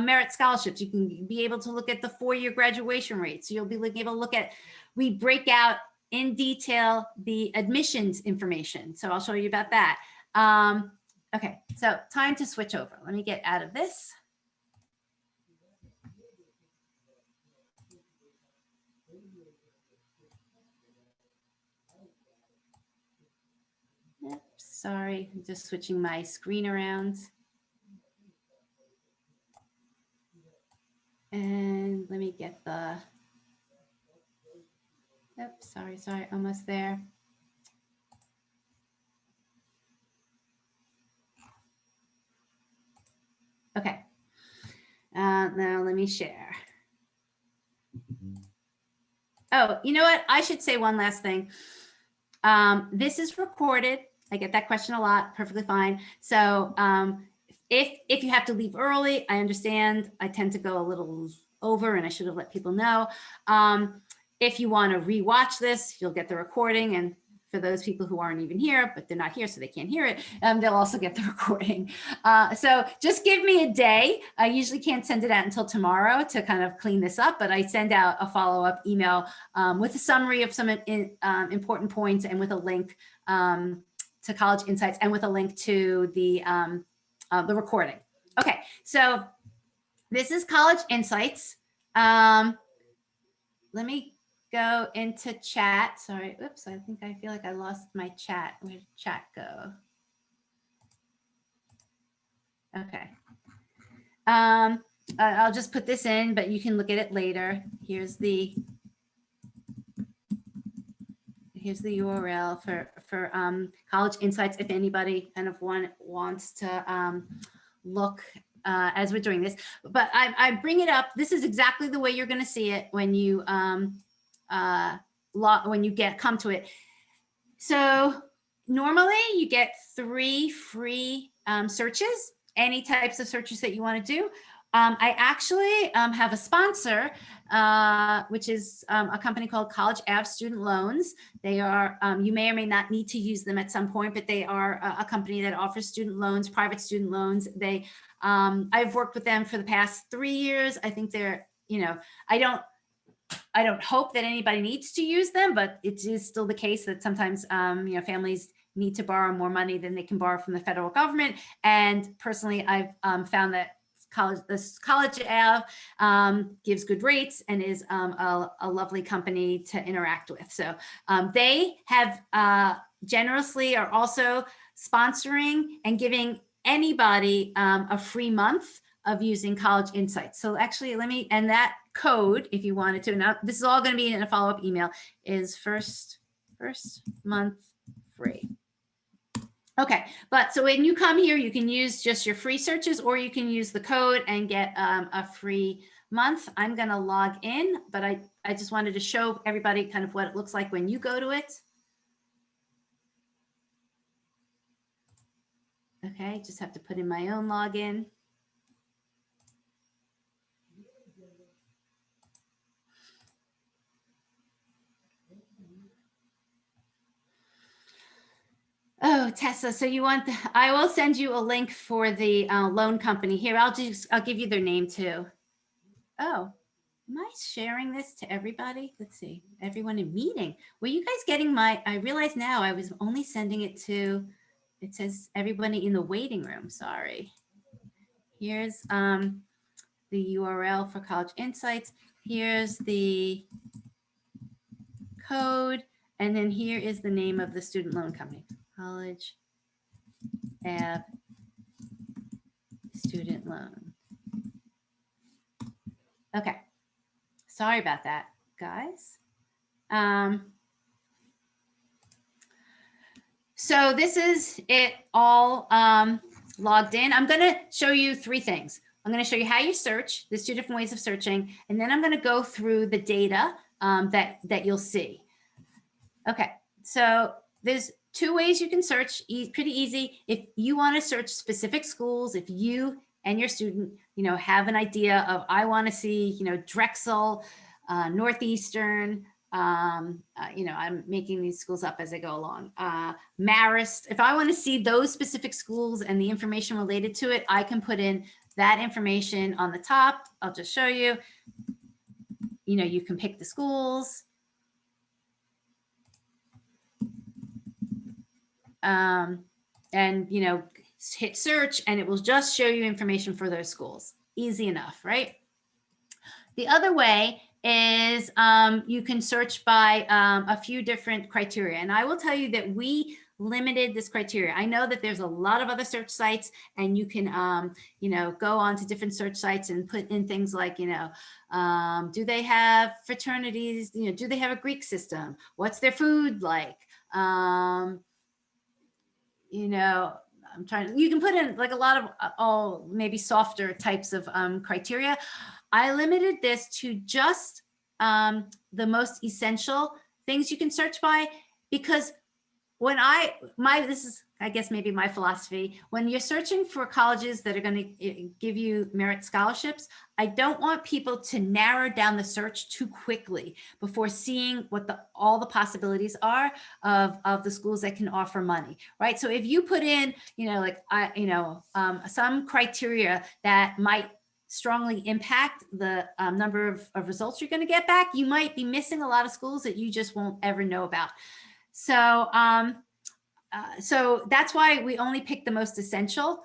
merit scholarships. You can be able to look at the 4-year graduation rates. So you'll be able to look at, we break out in detail the admissions information. So I'll show you about that. Okay, so time to switch over. Let me get out of this. Sorry, I'm just switching my screen around. And let me get the, oops, sorry, almost there. Okay, now let me share. Oh, you know what? I should say one last thing. This is recorded. I get that question a lot, perfectly fine. So if you have to leave early, I understand. I tend to go a little over, and I should have let people know. If you want to rewatch this, you'll get the recording. And for those people who aren't even here, but they're not here, so they can't hear it, they'll also get the recording. So just give me a day. I usually can't send it out until tomorrow to kind of clean this up, but I send out a follow-up email with a summary of some important points, and with a link to College Insights, and with a link to the the recording. Okay, so this is College Insights. Let me go into chat. Sorry, oops, I think I feel like I lost my chat. Where did chat go? Okay. I'll just put this in, but you can look at it later. Here's the URL for College Insights if anybody kind of wants to look as we're doing this. But I bring it up. This is exactly the way you're going to see it when you come to it. So normally you get 3 free searches, any types of searches that you want to do. I actually have a sponsor, which is a company called College Ave Student Loans. They are, you may or may not need to use them at some point, but they are a company that offers student loans, private student loans. They, I've worked with them for the past 3 years. I think they're, I don't hope that anybody needs to use them, but it is still the case that sometimes, families need to borrow more money than they can borrow from the federal government. And personally, I've found that College Ave gives good rates and is a lovely company to interact with. So they have generously are also sponsoring and giving anybody a free month of using College Insights. So actually, and that code, if you wanted to, now this is all going to be in a follow-up email, is first month free. Okay, but so when you come here, you can use just your free searches, or you can use the code and get a free month. I'm going to log in, but I just wanted to show everybody kind of what it looks like when you go to it. Okay, just have to put in my own login. Oh, Tessa, so you want, I will send you a link for the loan company here. I'll give you their name too. Oh, am I sharing this to everybody? Let's see, everyone in meeting. Were you guys getting I realize now I was only sending it to, it says everybody in the waiting room, sorry. Here's the URL for College Insights. Here's the code. And then here is the name of the student loan company, College Ave Student Loan. Okay, sorry about that, guys. So this is it all logged in. I'm going to show you 3 things. I'm going to show you how you search. There's 2 different ways of searching, and then I'm going to go through the data that you'll see. Okay, so there's 2 ways you can search, pretty easy. If you want to search specific schools, if you and your student, have an idea of, I want to see, Drexel, Northeastern, I'm making these schools up as I go along. Marist, if I want to see those specific schools and the information related to it, I can put in that information on the top. I'll just show you. You can pick the schools. And hit search, and it will just show you information for those schools. Easy enough, right? The other way is you can search by a few different criteria, and I will tell you that we limited this criteria. I know that there's a lot of other search sites, and you can go on to different search sites and put in things like do they have fraternities, do they have a Greek system, what's their food like, you can put in like a lot of maybe softer types of criteria. I limited this to just the most essential things you can search by, because when this is, I guess, maybe my philosophy, when you're searching for colleges that are going to give you merit scholarships, I don't want people to narrow down the search too quickly before seeing what all the possibilities are of the schools that can offer money, right? So if you put in, some criteria that might strongly impact the number of results you're going to get back, you might be missing a lot of schools that you just won't ever know about. So, so that's why we only pick the most essential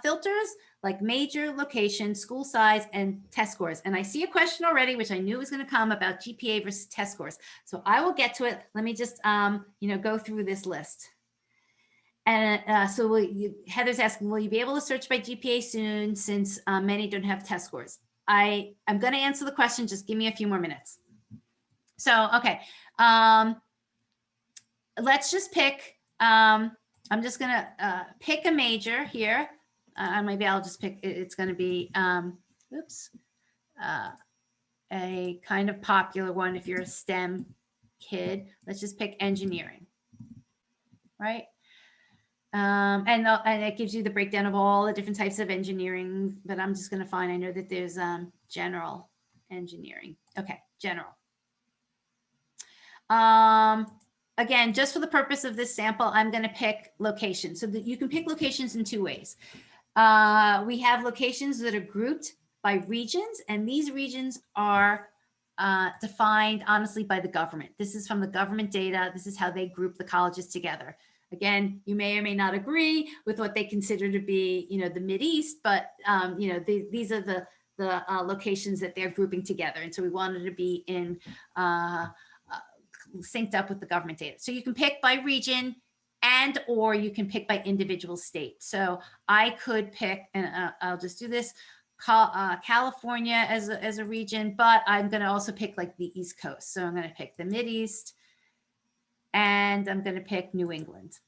filters like major, location, school size, and test scores. And I see a question already, which I knew was going to come about GPA versus test scores. So I will get to it. Let me just, go through this list. And so Heather's asking, will you be able to search by GPA soon since many don't have test scores? I'm going to answer the question. Just give me a few more minutes. So, okay. Let's just pick, I'm just going to pick a major here. Maybe I'll just pick, it's going to be, a kind of popular one if you're a STEM kid. Let's just pick engineering, right? And it gives you the breakdown of all the different types of engineering, but I'm just going to find, I know that there's general engineering. Okay, general. Again, just for the purpose of this sample, I'm going to pick location. So that you can pick locations in two ways. We have locations that are grouped by regions, and these regions are defined honestly by the government. This is from the government data. This is how they group the colleges together. Again, you may or may not agree with what they consider to be, the Mideast, but these are the locations that they're grouping together, and so we wanted to be in synced up with the government data. So you can pick by region, and or you can pick by individual state. So I could pick, and I'll just do this, California as a region, but I'm going to also pick like the East Coast. So I'm going to pick the Mideast, and I'm going to pick New England.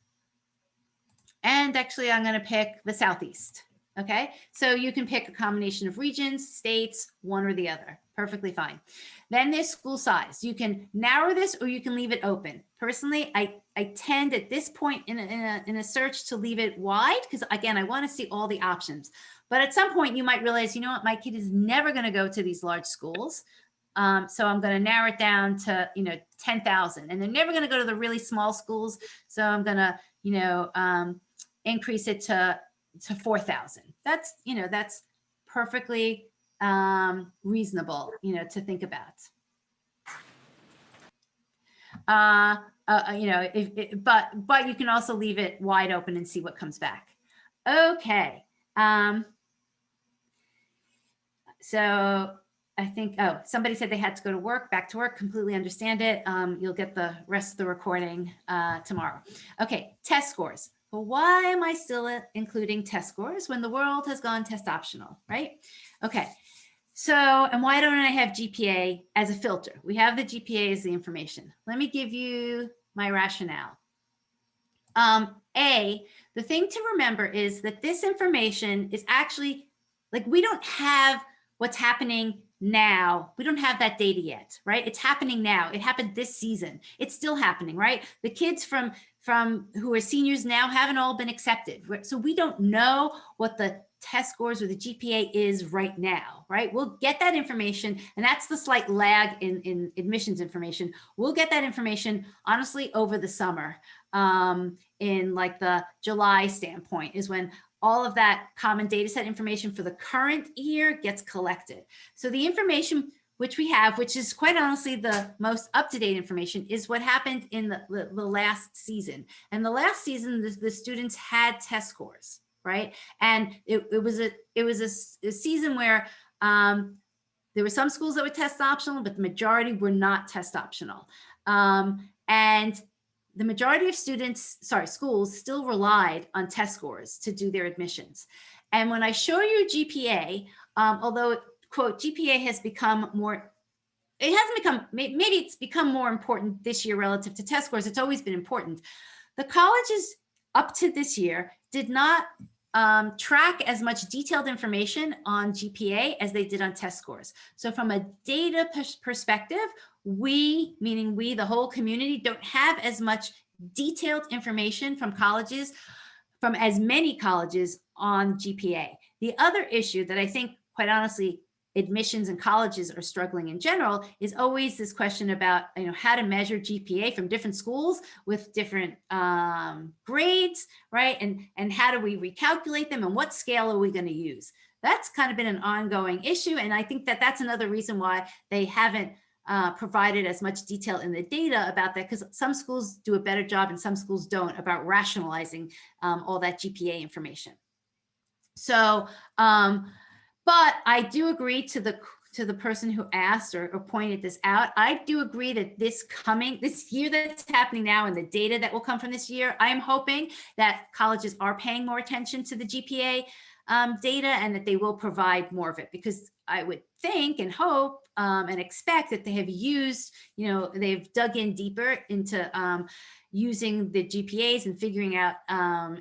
And actually, I'm going to pick the Southeast. Okay, so you can pick a combination of regions, states, one or the other. Perfectly fine. Then there's school size. You can narrow this or you can leave it open. Personally, I tend at this point in a search to leave it wide because, again, I want to see all the options. But at some point, you might realize, you know what, my kid is never going to go to these large schools. So I'm going to narrow it down to, 10,000. And they're never going to go to the really small schools. So I'm going to, increase it to 4,000. That's, that's perfectly reasonable, to think about. But you can also leave it wide open and see what comes back. Okay. So I think, somebody said they had to go to work, back to work, completely understand it. You'll get the rest of the recording tomorrow. Okay, test scores. But why am I still including test scores when the world has gone test optional, right? Okay, so, and why don't I have GPA as a filter? We have the GPA as the information. Let me give you my rationale. The thing to remember is that this information is actually, like, we don't have what's happening now. We don't have that data yet, right? It's happening now. It happened this season. It's still happening, right? The kids from who are seniors now haven't all been accepted. So we don't know what the test scores or the GPA is right now, right? We'll get that information, and that's the slight lag in admissions information. We'll get that information, honestly, over the summer. In like the July standpoint is when all of that common data set information for the current year gets collected. So the information which we have, which is quite honestly the most up-to-date information, is what happened in the last season. And the last season, the students had test scores, right? And it was a season where there were some schools that were test optional, but the majority were not test optional. And the majority of schools still relied on test scores to do their admissions. And when I show you GPA, although, quote, GPA has become more, it hasn't become, maybe it's become more important this year relative to test scores. It's always been important. The colleges up to this year did not track as much detailed information on GPA as they did on test scores. So from a data perspective, we, meaning we, the whole community, don't have as much detailed information from colleges, from as many colleges on GPA. The other issue that I think, quite honestly, admissions and colleges are struggling in general is always this question about, how to measure GPA from different schools with different grades, right? And how do we recalculate them, and what scale are we going to use? That's kind of been an ongoing issue. And I think that that's another reason why they haven't provided as much detail in the data about that, because some schools do a better job and some schools don't about rationalizing all that GPA information. So, but I do agree to the person who asked or pointed this out. I do agree that this year that's happening now and the data that will come from this year, I am hoping that colleges are paying more attention to the GPA data and that they will provide more of it, because I would think and hope and expect that they have used, they've dug in deeper into using the GPAs and figuring out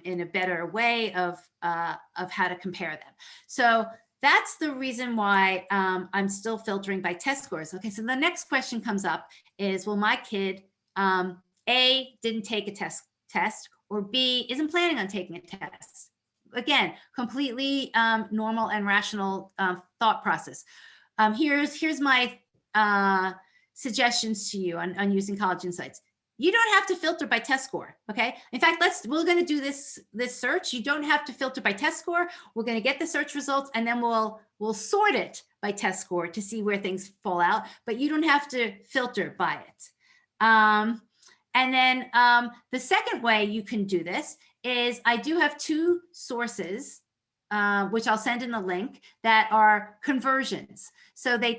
in a better way of how to compare them. So that's the reason why I'm still filtering by test scores. Okay, so the next question comes up is, well, my kid, A, didn't take a test, or B, isn't planning on taking a test. Again, completely normal and rational thought process. Here's my suggestions to you on using College Insights. You don't have to filter by test score, okay? In fact, we're going to do this search. You don't have to filter by test score. We're going to get the search results, and then we'll sort it by test score to see where things fall out, but you don't have to filter by it. And then the second way you can do this is, I do have two sources, which I'll send in the link, that are conversions. So they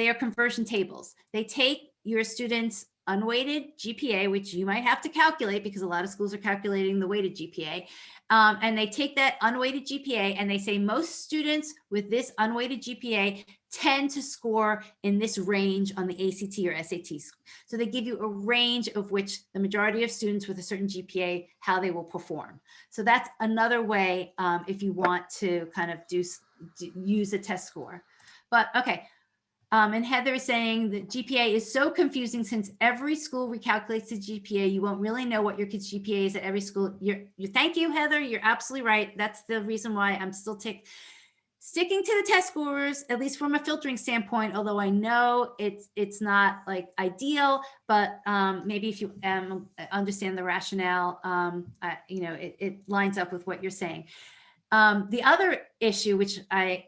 are conversion tables. They take your students' unweighted GPA, which you might have to calculate because a lot of schools are calculating the weighted GPA. And they take that unweighted GPA and they say most students with this unweighted GPA tend to score in this range on the ACT or SAT. So they give you a range of which the majority of students with a certain GPA, how they will perform. So that's another way if you want to kind of use a test score. But okay. And Heather is saying that GPA is so confusing since every school recalculates the GPA. You won't really know what your kid's GPA is at every school. Thank you, Heather. You're absolutely right. That's the reason why I'm still sticking to the test scores, at least from a filtering standpoint, although I know it's not like ideal, but maybe if you understand the rationale, it lines up with what you're saying. The other issue, which I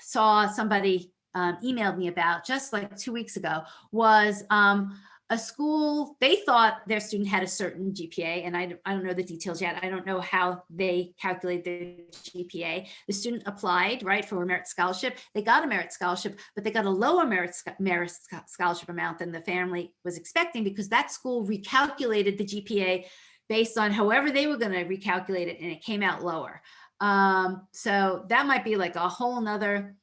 saw somebody emailed me about just like 2 weeks ago, was a school, they thought their student had a certain GPA, and I don't know the details yet. I don't know how they calculate their GPA. The student applied, right, for a merit scholarship. They got a merit scholarship, but they got a lower merit scholarship amount than the family was expecting, because that school recalculated the GPA based on however they were going to recalculate it, and it came out lower. So that might be like a whole nother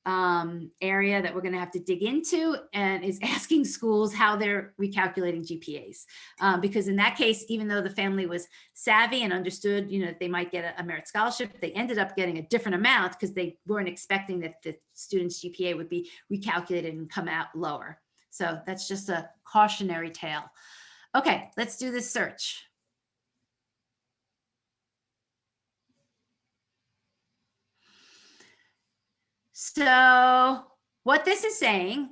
area that we're going to have to dig into, and is asking schools how they're recalculating GPAs. Because in that case, even though the family was savvy and understood, that they might get a merit scholarship, they ended up getting a different amount because they weren't expecting that the student's GPA would be recalculated and come out lower. So that's just a cautionary tale. Okay, let's do this search. So what this is saying,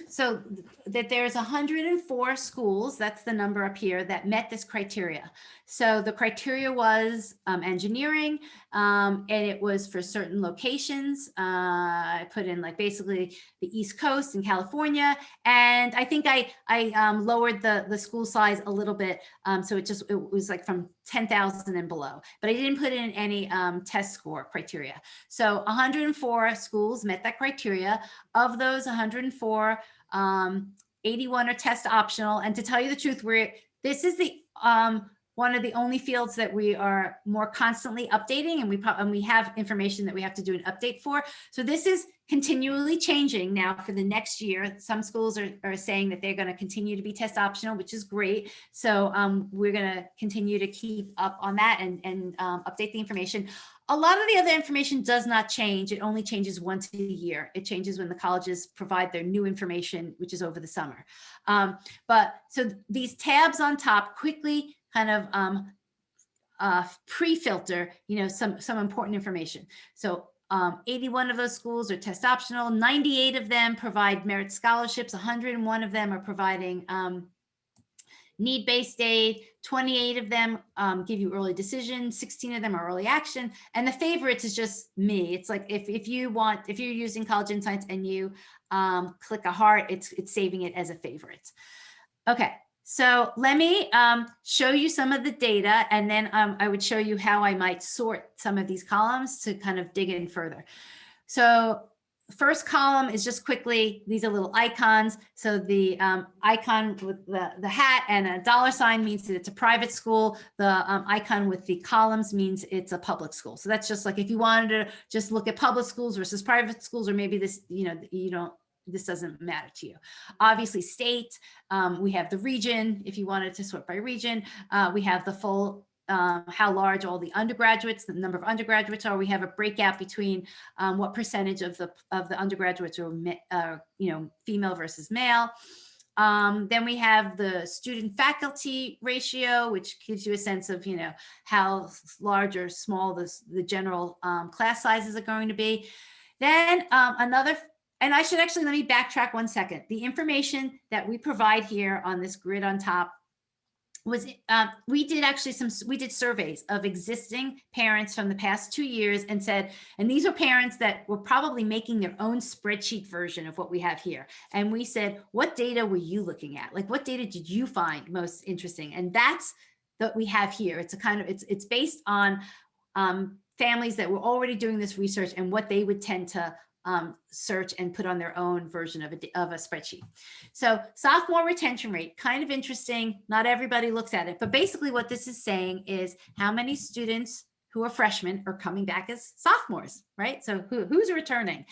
so that there's 104 schools, that's the number up here, that met this criteria. So the criteria was engineering, and it was for certain locations. I put in like basically the East Coast and California, and I think I lowered the school size a little bit, so it was like from 10,000 and below, but I didn't put in any test score criteria. So 104 schools met that criteria. Of those 104, 81 are test optional. And to tell you the truth, this is the one of the only fields that we are more constantly updating, and we have information that we have to do an update for. So this is continually changing now for the next year. Some schools are saying that they're going to continue to be test optional, which is great. So we're going to continue to keep up on that and update the information. A lot of the other information does not change. It only changes once a year. It changes when the colleges provide their new information, which is over the summer. But so these tabs on top quickly kind of pre-filter, some important information. So 81 of those schools are test optional. 98 of them provide merit scholarships. 101 of them are providing need-based aid. 28 of them give you early decision. 16 of them are early action. And the favorites is just me. It's like if you're using College Insights and you click a heart, it's saving it as a favorite. Okay, So let me show you some of the data, and then I would show you how I might sort some of these columns to kind of dig in further. So first column is just quickly, these are little icons. So the icon with the hat and a dollar sign means that it's a private school. The icon with the columns means it's a public school. So that's just like if you wanted to just look at public schools versus private schools, or maybe this, this doesn't matter to you. Obviously state, we have the region, if you wanted to sort by region. We have the full, how large all the undergraduates, the number of undergraduates are. We have a breakout between what percentage of the undergraduates are, female versus male. Then we have the student faculty ratio, which gives you a sense of, how large or small the general class sizes are going to be. Then and I should actually, let me backtrack 1 second. The information that we provide here on this grid on top was, we did surveys of existing parents from the past 2 years and said, and these are parents that were probably making their own spreadsheet version of what we have here. And we said, what data were you looking at? Like, what data did you find most interesting? And that's what we have here. It's a kind of, it's based on families that were already doing this research and what they would tend to search and put on their own version of a spreadsheet. So sophomore retention rate, kind of interesting. Not everybody looks at it, but basically what this is saying is how many students who are freshmen are coming back as sophomores, right? So who's returning?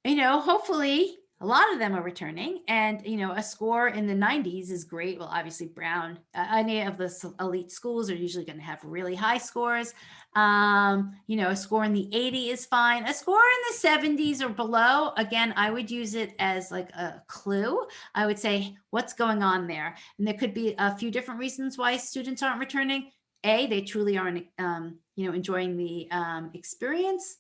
Hopefully a lot of them are returning, and a score in the 90s is great. Well, obviously Brown, any of the elite schools are usually going to have really high scores. A score in the 80 is fine. A score in the 70s or below, again, I would use it as like a clue. I would say, what's going on there? And there could be a few different reasons why students aren't returning. A, they truly aren't, enjoying the experience.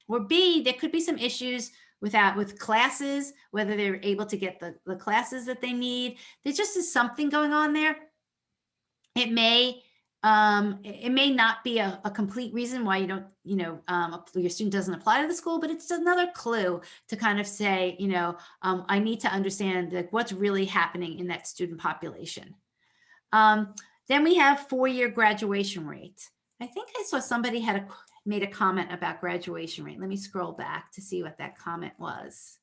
Or B, there could be some issues with classes, whether they're able to get the classes that they need. There just is something going on there. It may not be a complete reason why you don't, your student doesn't apply to the school, but it's another clue to kind of say, I need to understand like what's really happening in that student population. Then we have 4-year graduation rate. I think I saw somebody made a comment about graduation rate. Let me scroll back to see what that comment was.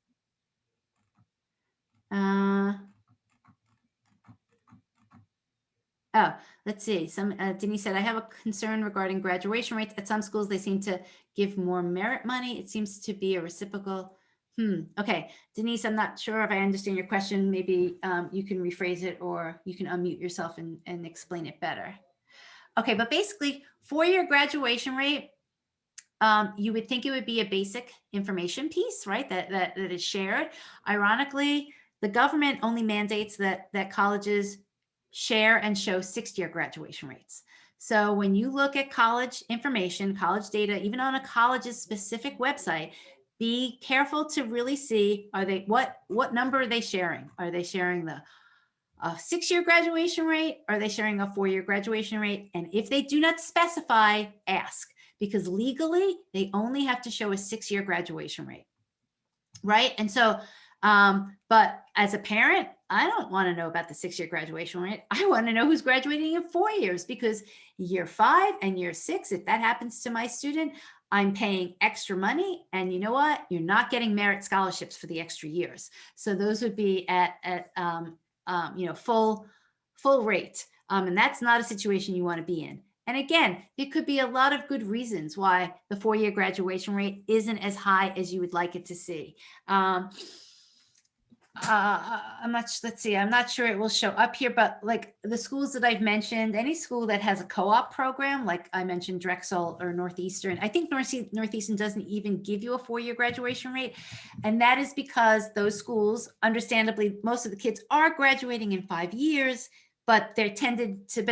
Let's see. Denise said, I have a concern regarding graduation rates. At some schools, they seem to give more merit money. It seems to be a reciprocal. Okay. Denise, I'm not sure if I understand your question. Maybe you can rephrase it, or you can unmute yourself and explain it better. Okay, but basically 4-year graduation rate, you would think it would be a basic information piece, right? That is shared. Ironically, the government only mandates that colleges share and show 6-year graduation rates. So when you look at college information, college data, even on a college's specific website, be careful to really see, what number are they sharing? Are they sharing the 6-year graduation rate? Are they sharing a 4-year graduation rate? And if they do not specify, ask, because legally they only have to show a 6-year graduation rate, right? And so, but as a parent, I don't want to know about the 6-year graduation rate. I want to know who's graduating in 4 years, because year 5 and year 6, if that happens to my student, I'm paying extra money. And you know what? You're not getting merit scholarships for the extra years. So those would be at full rate. And that's not a situation you want to be in. And again, there could be a lot of good reasons why the 4-year graduation rate isn't as high as you would like it to see. I'm not sure it will show up here, but like the schools that I've mentioned, any school that has a co-op program, like I mentioned Drexel or Northeastern, I think Northeastern doesn't even give you a 4-year graduation rate. And that is because those schools, understandably, most of the kids are graduating in 5 years, but they're tended to,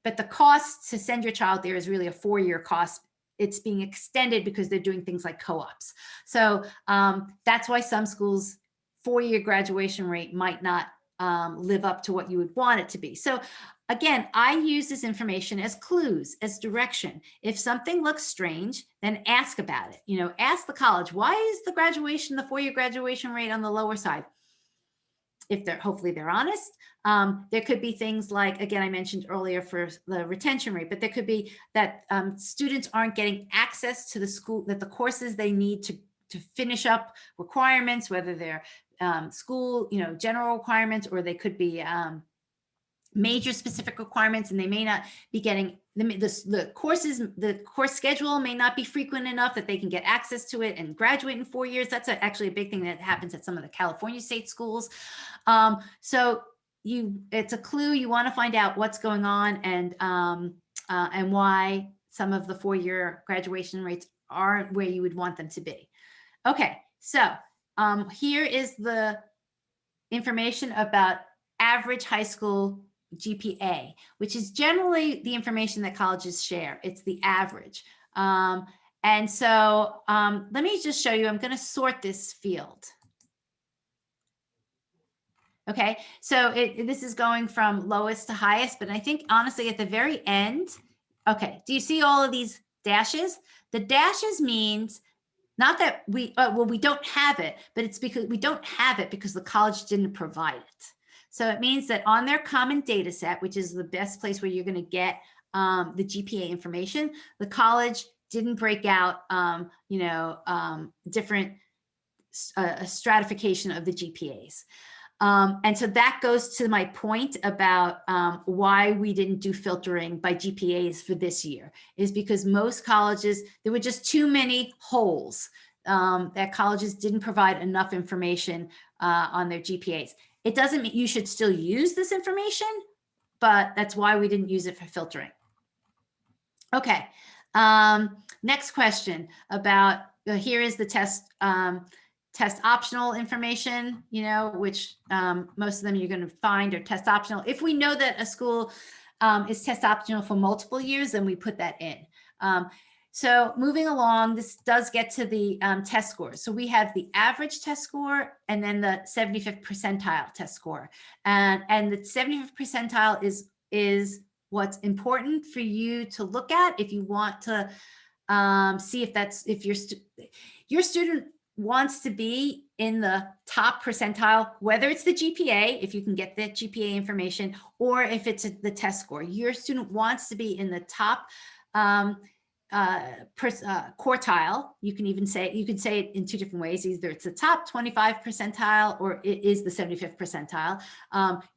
but the cost to send your child there is really a 4-year cost. It's being extended because they're doing things like co-ops. So that's why some schools 4-year graduation rate might not live up to what you would want it to be. So again, I use this information as clues, as direction. If something looks strange, then ask about it. Ask the college, why is the 4-year graduation rate on the lower side? if they're, hopefully they're honest. There could be things like, again, I mentioned earlier for the retention rate, but there could be that students aren't getting access to the school, that the courses they need to finish up requirements, whether they're school, general requirements, or they could be major specific requirements, and they may not be getting the course schedule may not be frequent enough that they can get access to it and graduate in 4 years. That's actually a big thing that happens at some of the California state schools. So it's a clue. You want to find out what's going on and why some of the 4-year graduation rates aren't where you would want them to be. Okay, so here is the information about average high school GPA, which is generally the information that colleges share. It's the average. And so let me just show you, I'm going to sort this field. Okay, so this is going from lowest to highest, but I think honestly at the very end, okay, do you see all of these dashes? The dashes means not that we don't have it, but it's because we don't have it because the college didn't provide it. So it means that on their common data set, which is the best place where you're going to get the GPA information, the college didn't break out, different stratification of the GPAs. And so that goes to my point about why we didn't do filtering by GPAs for this year, is because most colleges, there were just too many holes that colleges didn't provide enough information on their GPAs. It doesn't mean you should still use this information, but that's why we didn't use it for filtering. Okay, next question about, here is the test optional information, which most of them you're going to find are test optional. If we know that a school is test optional for multiple years, then we put that in. So moving along, this does get to the test scores. So we have the average test score and then the 75th percentile test score. And the 75th percentile is what's important for you to look at if you want to see if your student wants to be in the top percentile, whether it's the GPA, if you can get that GPA information, or if it's the test score. Your student wants to be in the top quartile. You can say it in two different ways. Either it's the top 25 percentile or it is the 75th percentile.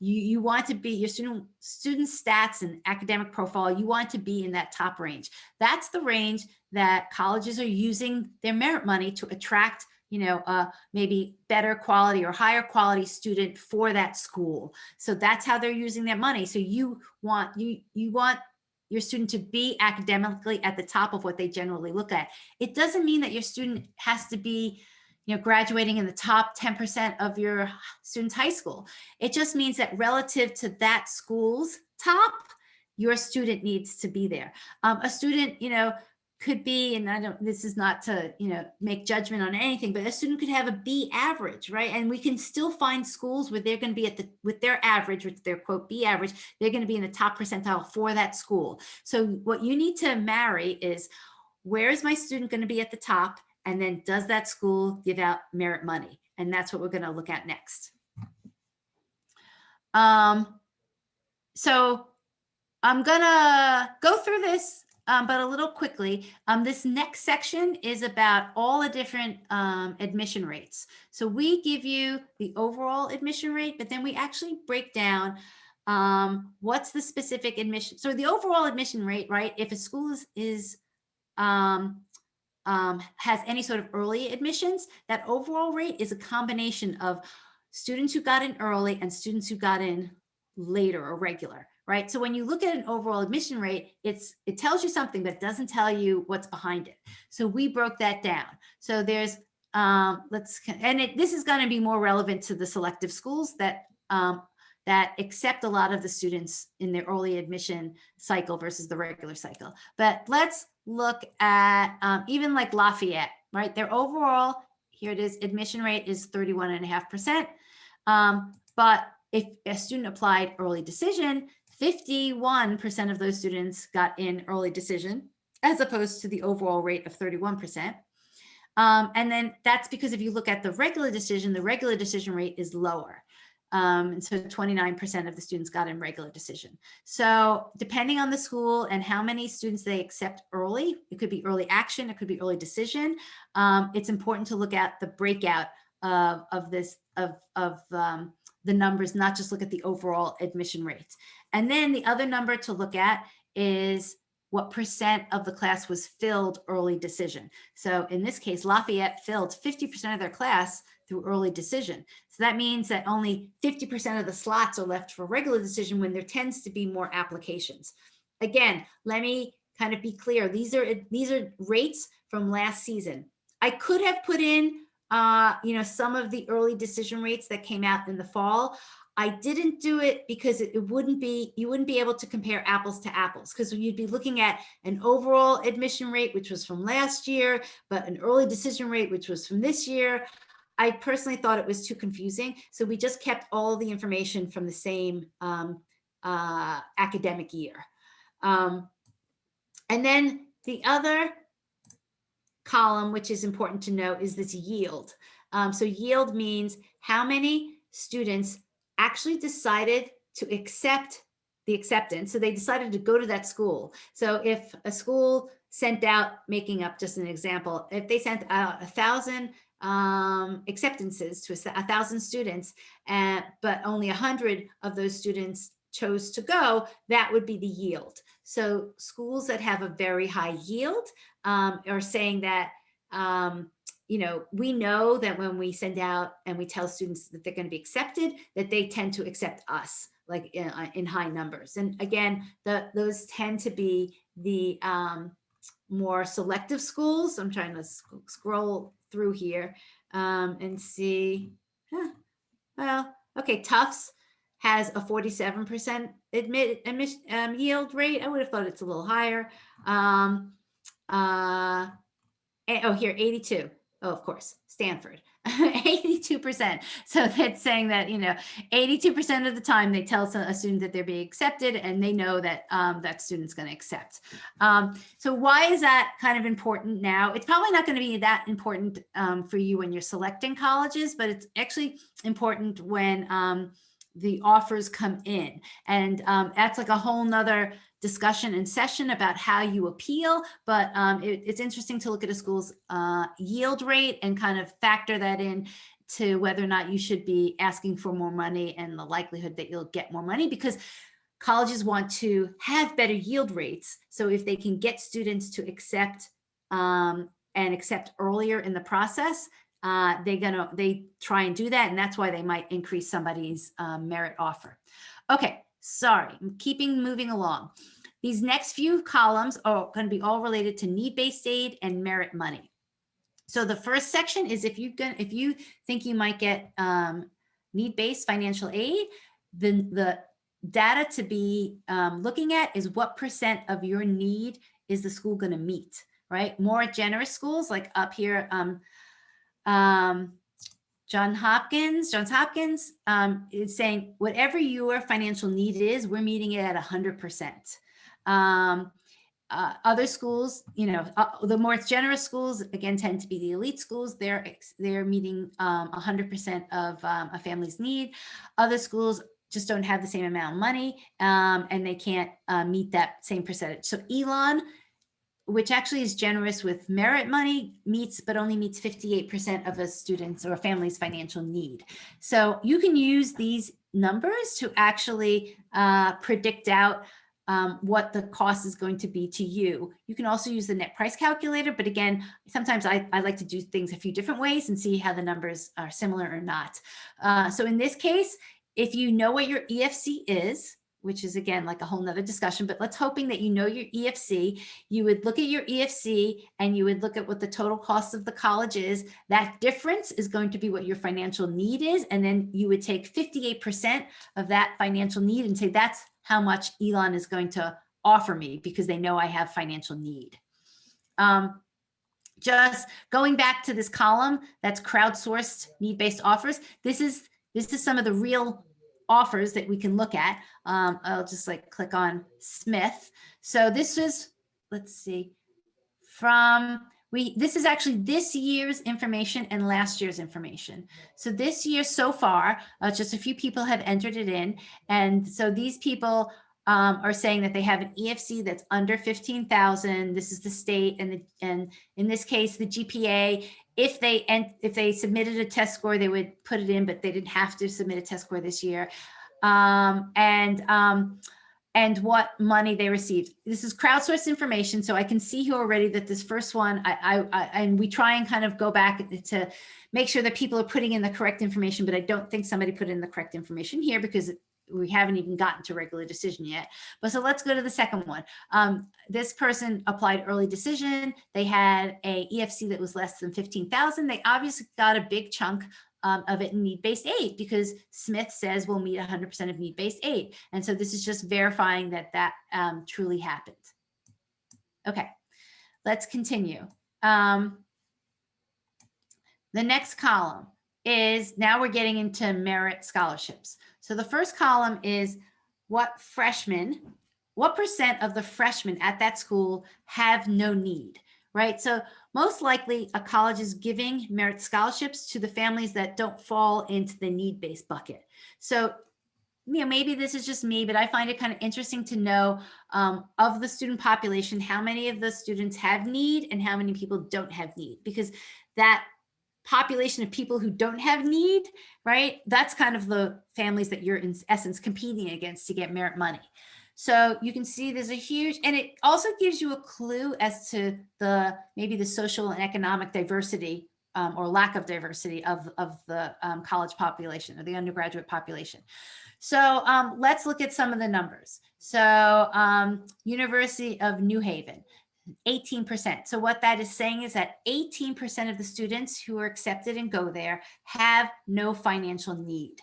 You want to be, your student stats and academic profile, you want to be in that top range. That's the range that colleges are using their merit money to attract maybe better quality or higher quality student for that school. So that's how they're using their money. So you want your student to be academically at the top of what they generally look at. It doesn't mean that your student has to be, graduating in the top 10% of your student's high school. It just means that relative to that school's top, your student needs to be there. A student, could be, and this is not to, make judgment on anything, but a student could have a B average, right? And we can still find schools where they're going to be with their average, with their quote B average, they're going to be in the top percentile for that school. So what you need to marry is, where is my student going to be at the top? And then does that school give out merit money? And that's what we're going to look at next. So I'm going to go through this but a little quickly. This next section is about all the different admission rates. So we give you the overall admission rate, but then we actually break down what's the specific admission. So the overall admission rate, right? If a school has any sort of early admissions, that overall rate is a combination of students who got in early and students who got in later or regular. Right. So when you look at an overall admission rate, it tells you something, but it doesn't tell you what's behind it. So we broke that down. So there's this is going to be more relevant to the selective schools that accept a lot of the students in their early admission cycle versus the regular cycle. But let's look at even like Lafayette, right? Their overall, here it is, admission rate is 31.5%. But if a student applied early decision, 51% of those students got in early decision, as opposed to the overall rate of 31%. And then that's because if you look at the regular decision rate is lower. And so 29% of the students got in regular decision. So depending on the school and how many students they accept early, it could be early action, it could be early decision. It's important to look at the breakout of the numbers, not just look at the overall admission rates. And then the other number to look at is what percent of the class was filled early decision. So in this case, Lafayette filled 50% of their class through early decision. So that means that only 50% of the slots are left for regular decision when there tends to be more applications. Again, let me kind of be clear. These are rates from last season. I could have put in some of the early decision rates that came out in the fall. I didn't do it because you wouldn't be able to compare apples to apples, because you'd be looking at an overall admission rate, which was from last year, but an early decision rate, which was from this year. I personally thought it was too confusing. So we just kept all the information from the same academic year. And then the other column, which is important to note, is this yield. So yield means how many students actually decided to accept the acceptance. So they decided to go to that school. So if a school sent out, making up just an example, if they sent out 1,000 acceptances to 1,000 students, but only 100 of those students chose to go, that would be the yield. So schools that have a very high yield are saying that, we know that when we send out and we tell students that they're going to be accepted, that they tend to accept us, like in high numbers. And again, those tend to be the more selective schools. I'm trying to scroll through here and see. Well, okay, Tufts has a 47% yield rate. I would have thought it's a little higher. Here, 82. Oh, of course, Stanford, 82%. So that's saying that, 82% of the time they tell a student that they're being accepted, and they know that that student's going to accept. So why is that kind of important now? It's probably not going to be that important for you when you're selecting colleges, but it's actually important when the offers come in. And that's like a whole nother discussion and session about how you appeal, but it's interesting to look at a school's yield rate and kind of factor that in to whether or not you should be asking for more money and the likelihood that you'll get more money, because colleges want to have better yield rates. So if they can get students to accept and accept earlier in the process, they try and do that, and that's why they might increase somebody's merit offer. Okay, sorry, I'm moving along. These next few columns are going to be all related to need-based aid and merit money. So the first section is if you think you might get need-based financial aid, then the data to be looking at is what percent of your need is the school going to meet, right? More generous schools, like up here, Johns Hopkins is saying whatever your financial need is, we're meeting it at 100%. Other schools, the more generous schools, again, tend to be the elite schools. They're meeting 100% of a family's need. Other schools just don't have the same amount of money, and they can't meet that same percentage. So Elon, which actually is generous with merit money, but only meets 58% of a student's or a family's financial need. So you can use these numbers to actually predict out what the cost is going to be to you. You can also use the net price calculator, but again, sometimes I like to do things a few different ways and see how the numbers are similar or not. So in this case, if you know what your EFC is, which is again like a whole nother discussion, but let's hoping that you know your EFC, you would look at your EFC and you would look at what the total cost of the college is. That difference is going to be what your financial need is. And then you would take 58% of that financial need and say, that's how much Elon is going to offer me because they know I have financial need. Just going back to this column, that's crowdsourced need-based offers. This is some of the real offers that we can look at. I'll just click on Smith. So this is, let's see, from This is actually this year's information and last year's information. So this year so far, just a few people have entered it in. And so these people are saying that they have an EFC that's under 15,000. This is the state, and in this case, the GPA. If they submitted a test score, they would put it in, but they didn't have to submit a test score this year. And what money they received. This is crowdsourced information, so I can see here already that this first one, and we try and kind of go back to make sure that people are putting in the correct information, but I don't think somebody put in the correct information here because we haven't even gotten to regular decision yet. But so let's go to the second one. This person applied early decision. They had a EFC that was less than 15,000. They obviously got a big chunk of it in need-based aid because Smith says we'll meet 100% of need-based aid. And so this is just verifying that truly happened. Okay, let's continue. The next column is, now we're getting into merit scholarships. So the first column is what percent of the freshmen at that school have no need, right? So most likely a college is giving merit scholarships to the families that don't fall into the need-based bucket. So, maybe this is just me, but I find it kind of interesting to know of the student population, how many of the students have need and how many people don't have need, because that population of people who don't have need, right? That's kind of the families that you're in essence competing against to get merit money. So you can see there's a huge, and it also gives you a clue as to maybe the social and economic diversity or lack of diversity of the college population or the undergraduate population. So let's look at some of the numbers. So University of New Haven, 18%. So what that is saying is that 18% of the students who are accepted and go there have no financial need.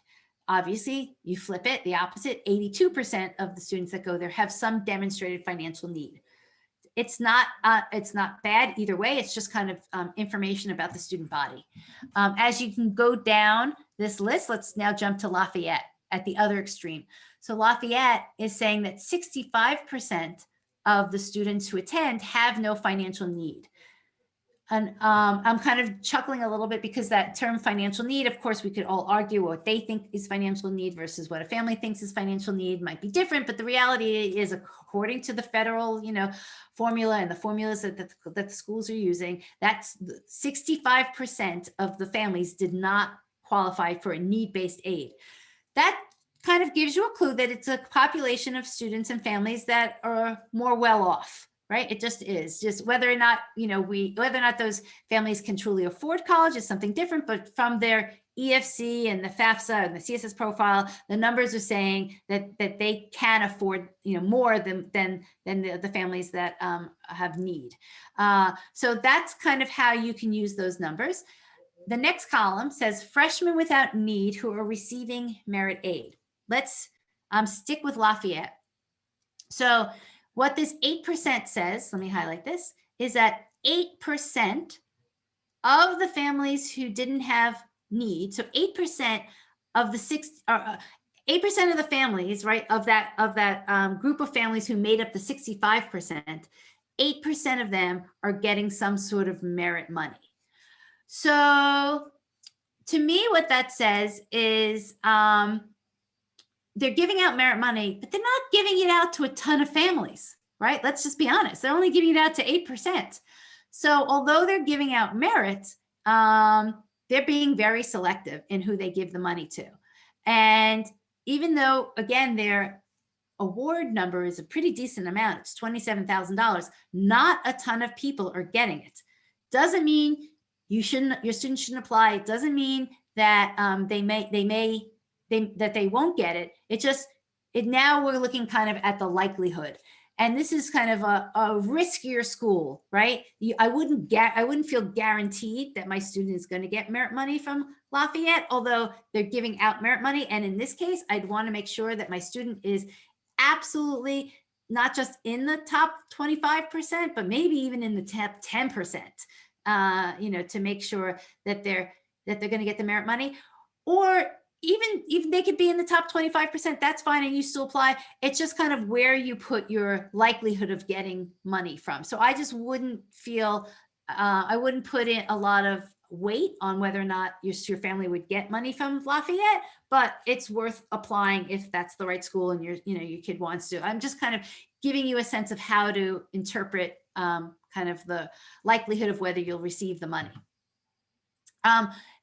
Obviously, you flip it, the opposite, 82% of the students that go there have some demonstrated financial need. It's not bad either way. It's just kind of information about the student body. As you can go down this list, let's now jump to Lafayette at the other extreme. So Lafayette is saying that 65% of the students who attend have no financial need. And I'm kind of chuckling a little bit because that term financial need, of course, we could all argue what they think is financial need versus what a family thinks is financial need might be different. But the reality is, according to the federal, formula and the formulas that the schools are using, that's 65% of the families did not qualify for a need-based aid. That kind of gives you a clue that it's a population of students and families that are more well off. Right? It just is. Just whether or not, whether or not those families can truly afford college is something different, but from their EFC and the FAFSA and the CSS profile, the numbers are saying that they can afford, more than the families that have need. So that's kind of how you can use those numbers. The next column says freshmen without need who are receiving merit aid. Let's stick with Lafayette. So what this 8% says, let me highlight this, is that 8% of the families who didn't have need, so 8% of the 8% of the families, right, of that group of families who made up the 65%, 8% of them are getting some sort of merit money. So to me, what that says is they're giving out merit money, but they're not giving it out to a ton of families, right? Let's just be honest. They're only giving it out to 8%. So although they're giving out merit, they're being very selective in who they give the money to. And even though, again, their award number is a pretty decent amount, it's $27,000, not a ton of people are getting it. Doesn't mean your student shouldn't apply. It doesn't mean that that they won't get it. Now we're looking kind of at the likelihood. And this is kind of a riskier school, right? I wouldn't feel guaranteed that my student is going to get merit money from Lafayette, although they're giving out merit money. And in this case, I'd want to make sure that my student is absolutely not just in the top 25%, but maybe even in the top 10%, to make sure that they're going to get the merit money. Or even they could be in the top 25%, that's fine, and you still apply. It's just kind of where you put your likelihood of getting money from. So I just wouldn't feel I wouldn't put in a lot of weight on whether or not your family would get money from Lafayette, but it's worth applying if that's the right school and your kid wants to. I'm just kind of giving you a sense of how to interpret kind of the likelihood of whether you'll receive the money.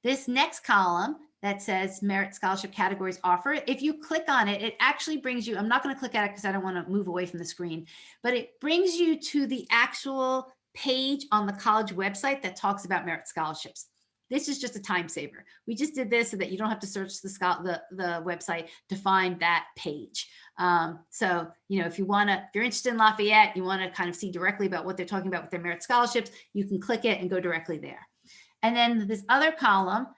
This next column that says merit scholarship categories offered, if you click on it, it actually brings you, I'm not going to click at it because I don't want to move away from the screen, but it brings you to the actual page on the college website that talks about merit scholarships. This is just a time saver. We just did this so that you don't have to search the website to find that page. So, if you're interested in Lafayette, you want to kind of see directly about what they're talking about with their merit scholarships, you can click it and go directly there. And then this other column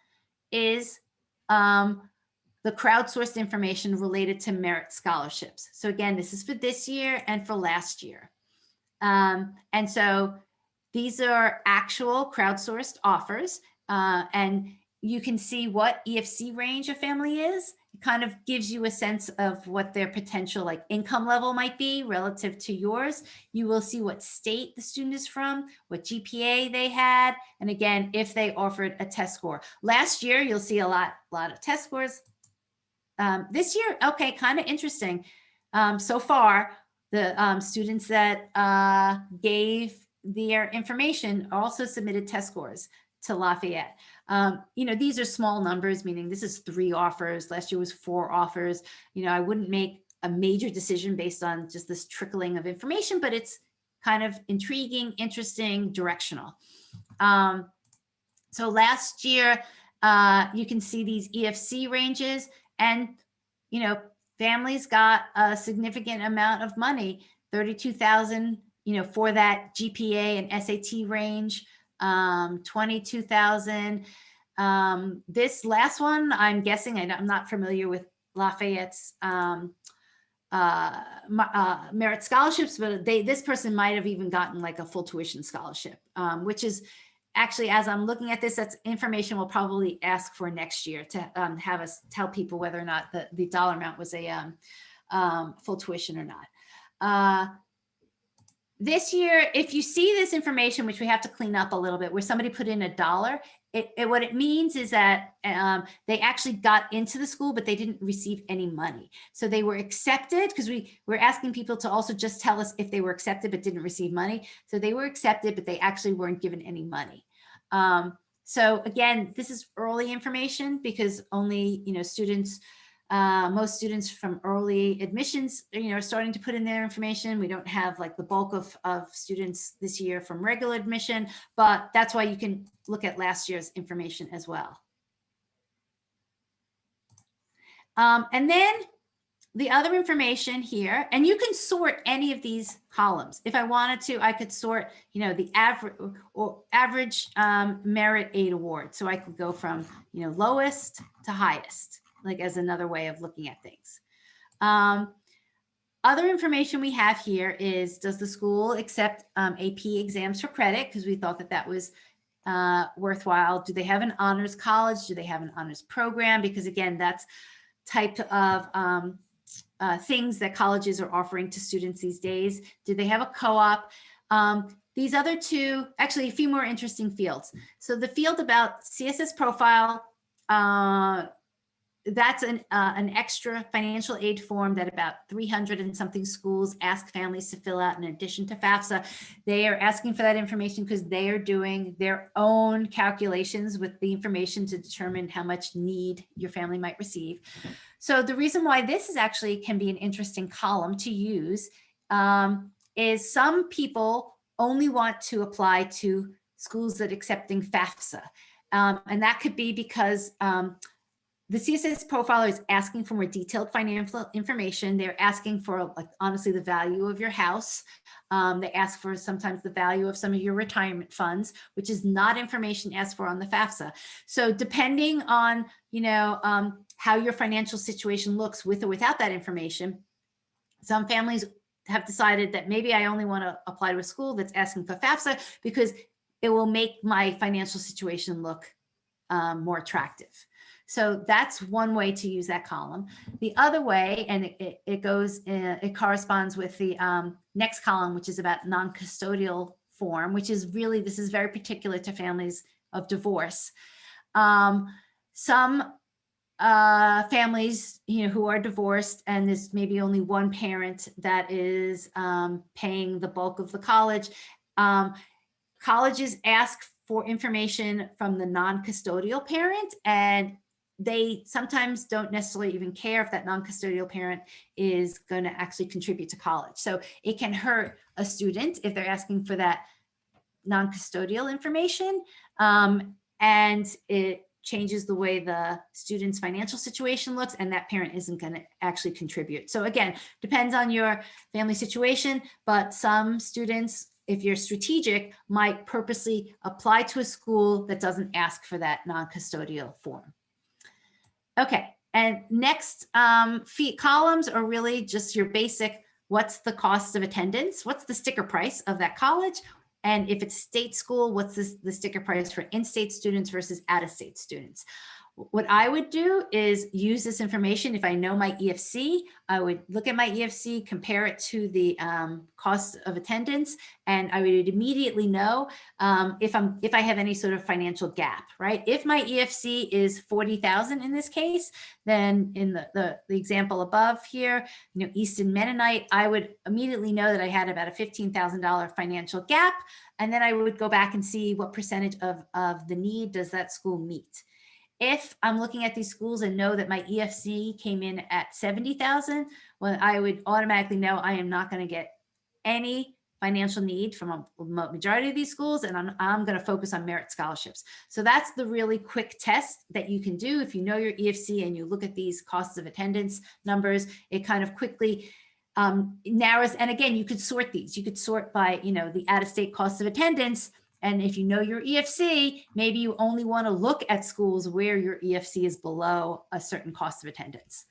is the crowdsourced information related to merit scholarships. So again, this is for this year and for last year. And so these are actual crowdsourced offers. And you can see what EFC range a family is. It kind of gives you a sense of what their potential income level might be relative to yours. You will see what state the student is from, what GPA they had, and again, if they offered a test score. Last year, you'll see a lot of test scores. This year, okay, kind of interesting. So far, the students that gave their information also submitted test scores to Lafayette. These are small numbers, meaning this is 3 offers. Last year was 4 offers. I wouldn't make a major decision based on just this trickling of information, but it's kind of intriguing, interesting, directional. So last year, you can see these EFC ranges, and, families got a significant amount of money, $32,000, for that GPA and SAT range. 22,000. This last one, I'm guessing, I'm not familiar with Lafayette's merit scholarships, but this person might have even gotten a full tuition scholarship, which is actually, as I'm looking at this, that's information we'll probably ask for next year to have us tell people whether or not the dollar amount was a full tuition or not. This year, if you see this information, which we have to clean up a little bit, where somebody put in $1, what it means is that they actually got into the school, but they didn't receive any money. So they were accepted, because we're asking people to also just tell us if they were accepted but didn't receive money. So they were accepted, but they actually weren't given any money. So again, this is early information because only students. Most students from early admissions, are starting to put in their information. We don't have the bulk of students this year from regular admission, but that's why you can look at last year's information as well. And then the other information here, and you can sort any of these columns. If I wanted to, I could sort, the average merit aid award. So I could go from, lowest to highest, as another way of looking at things. Other information we have here is, does the school accept AP exams for credit? Because we thought that was worthwhile. Do they have an honors college? Do they have an honors program? Because again, that's type of things that colleges are offering to students these days. Do they have a co-op? These other two, actually a few more interesting fields. So the field about CSS profile, that's an extra financial aid form that about 300 and something schools ask families to fill out in addition to FAFSA. They are asking for that information because they are doing their own calculations with the information to determine how much need your family might receive. So the reason why this is actually can be an interesting column to use is some people only want to apply to schools that are accepting FAFSA. And that could be because the CSS profiler is asking for more detailed financial information. They're asking for, honestly, the value of your house. They ask for sometimes the value of some of your retirement funds, which is not information asked for on the FAFSA. So depending on, how your financial situation looks with or without that information, some families have decided that maybe I only want to apply to a school that's asking for FAFSA because it will make my financial situation look more attractive. So that's one way to use that column. The other way, and it corresponds with the next column, which is about non-custodial form, which is really, this is very particular to families of divorce. Some families, who are divorced and there's maybe only one parent that is paying the bulk of the college. Colleges ask for information from the non-custodial parent, and they sometimes don't necessarily even care if that non-custodial parent is going to actually contribute to college. So it can hurt a student if they're asking for that non-custodial information, and it changes the way the student's financial situation looks, and that parent isn't going to actually contribute. So again, depends on your family situation, but some students, if you're strategic, might purposely apply to a school that doesn't ask for that non-custodial form. Okay, and next fee columns are really just your basic, what's the cost of attendance? What's the sticker price of that college? And if it's state school, what's the sticker price for in-state students versus out-of-state students? What I would do is use this information. If I know my EFC, I would look at my EFC, compare it to the cost of attendance, and I would immediately know if I have any sort of financial gap, right? If my EFC is 40,000 in this case, then in the example above here, Easton Mennonite, I would immediately know that I had about a $15,000 financial gap, and then I would go back and see what percentage of the need does that school meet. If I'm looking at these schools and know that my EFC came in at 70,000, well, I would automatically know I am not going to get any financial need from a majority of these schools, and I'm going to focus on merit scholarships. So that's the really quick test that you can do. If you know your EFC and you look at these costs of attendance numbers, it kind of quickly narrows. And again, you could sort these. You could sort by, the out-of-state costs of attendance. And if you know your EFC, maybe you only want to look at schools where your EFC is below a certain cost of attendance.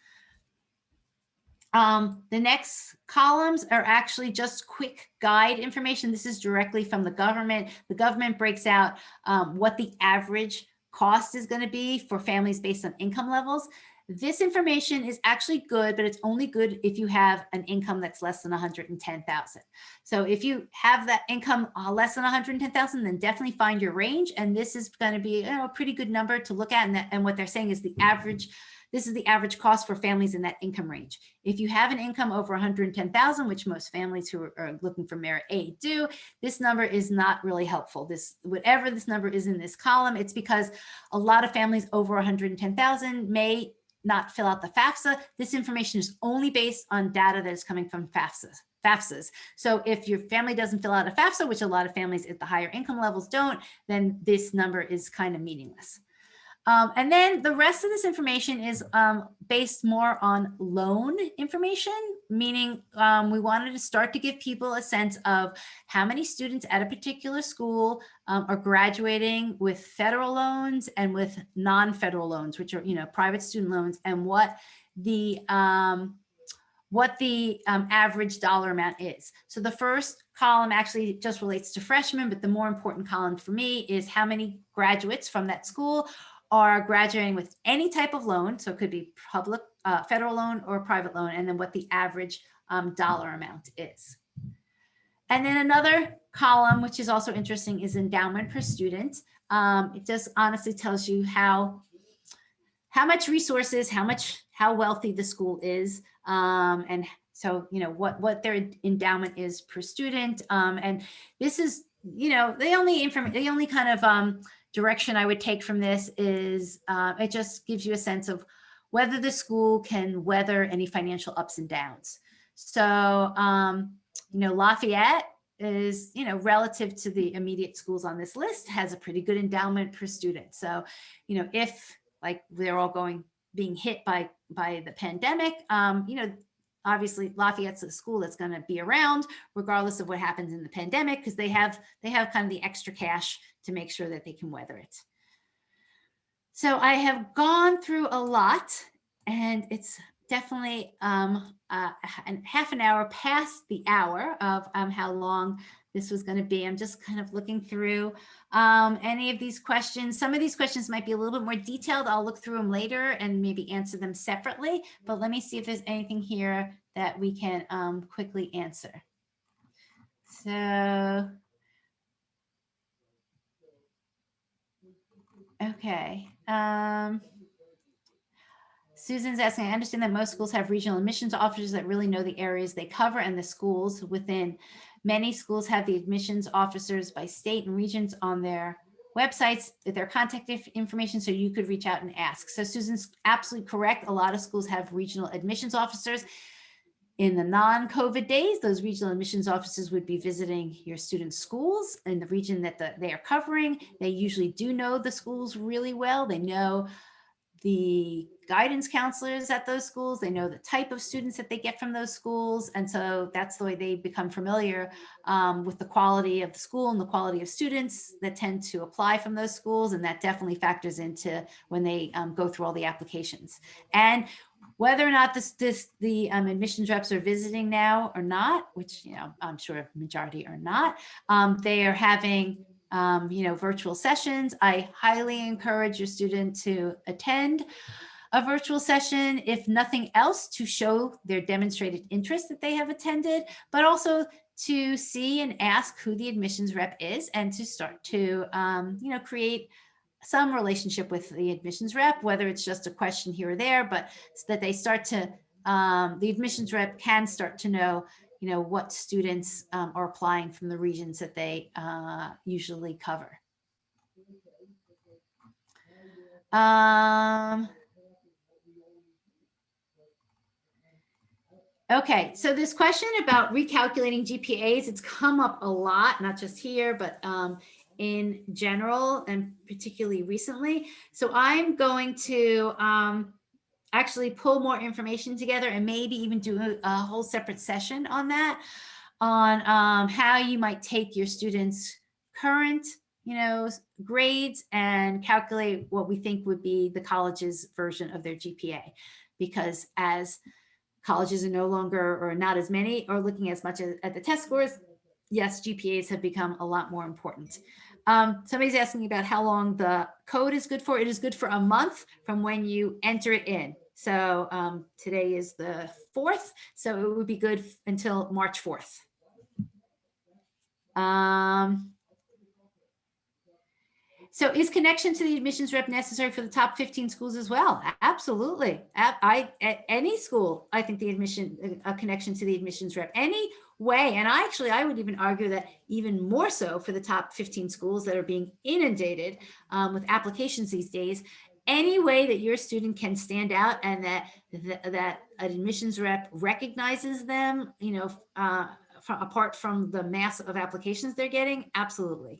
The next columns are actually just quick guide information. This is directly from the government. The government breaks out what the average cost is going to be for families based on income levels. This information is actually good, but it's only good if you have an income that's less than 110,000. So if you have that income less than 110,000, then definitely find your range. And this is going to be a pretty good number to look at. And what they're saying is the average. This is the average cost for families in that income range. If you have an income over 110,000, which most families who are looking for merit A do, this number is not really helpful. Whatever this number is in this column, it's because a lot of families over 110,000 may not fill out the FAFSA. This information is only based on data that is coming from FAFSAs. So if your family doesn't fill out a FAFSA, which a lot of families at the higher income levels don't, then this number is kind of meaningless. And then the rest of this information is based more on loan information, meaning we wanted to start to give people a sense of how many students at a particular school are graduating with federal loans and with non-federal loans, which are, private student loans, and what the average dollar amount is. So the first column actually just relates to freshmen, but the more important column for me is how many graduates from that school are graduating with any type of loan. So it could be public, federal loan or private loan, and then what the average dollar amount is. And then another column, which is also interesting, is endowment per student. It just honestly tells you how much resources, how wealthy the school is, and so what their endowment is per student. And this is the only kind of direction I would take from this is it just gives you a sense of whether the school can weather any financial ups and downs. So Lafayette is relative to the immediate schools on this list has a pretty good endowment per student. So if like they're all being hit by the pandemic, obviously Lafayette's a school that's going to be around regardless of what happens in the pandemic, because they have kind of the extra cash to make sure that they can weather it. So I have gone through a lot, and it's definitely half an hour past the hour of how long this was going to be. I'm just kind of looking through any of these questions. Some of these questions might be a little bit more detailed. I'll look through them later and maybe answer them separately, but let me see if there's anything here that we can quickly answer. So Okay. Susan's asking, I understand that most schools have regional admissions officers that really know the areas they cover and the schools within. Many schools have the admissions officers by state and regions on their websites with their contact information, so you could reach out and ask. So Susan's absolutely correct. A lot of schools have regional admissions officers. In the non-COVID days, those regional admissions officers would be visiting your students' schools in the region that they are covering. They usually do know the schools really well. They know the guidance counselors at those schools. They know the type of students that they get from those schools. And so that's the way they become familiar with the quality of the school and the quality of students that tend to apply from those schools. And that definitely factors into when they go through all the applications. And whether or not the admissions reps are visiting now or not, which, you know, I'm sure majority are not, they are having virtual sessions. I highly encourage your student to attend a virtual session, if nothing else, to show their demonstrated interest that they have attended, but also to see and ask who the admissions rep is and to start to, create some relationship with the admissions rep, whether it's just a question here or there, but so that they start to, the admissions rep can start to know, what students are applying from the regions that they usually cover. Okay, so this question about recalculating GPAs, it's come up a lot, not just here, but in general and particularly recently. So I'm going to actually pull more information together and maybe even do a whole separate session on that, on how you might take your students' current, grades and calculate what we think would be the college's version of their GPA. Because as colleges are no longer, or not as many, are looking as much at the test scores, yes, GPAs have become a lot more important. Somebody's asking about how long the code is good for. It is good for a month from when you enter it in. So today is the 4th, so it would be good until March 4th. So is connection to the admissions rep necessary for the top 15 schools as well? Absolutely. At any school, I think a connection to the admissions rep, any way. And I would even argue that even more so for the top 15 schools that are being inundated with applications these days. Any way that your student can stand out and that an admissions rep recognizes them, apart from the mass of applications they're getting, absolutely.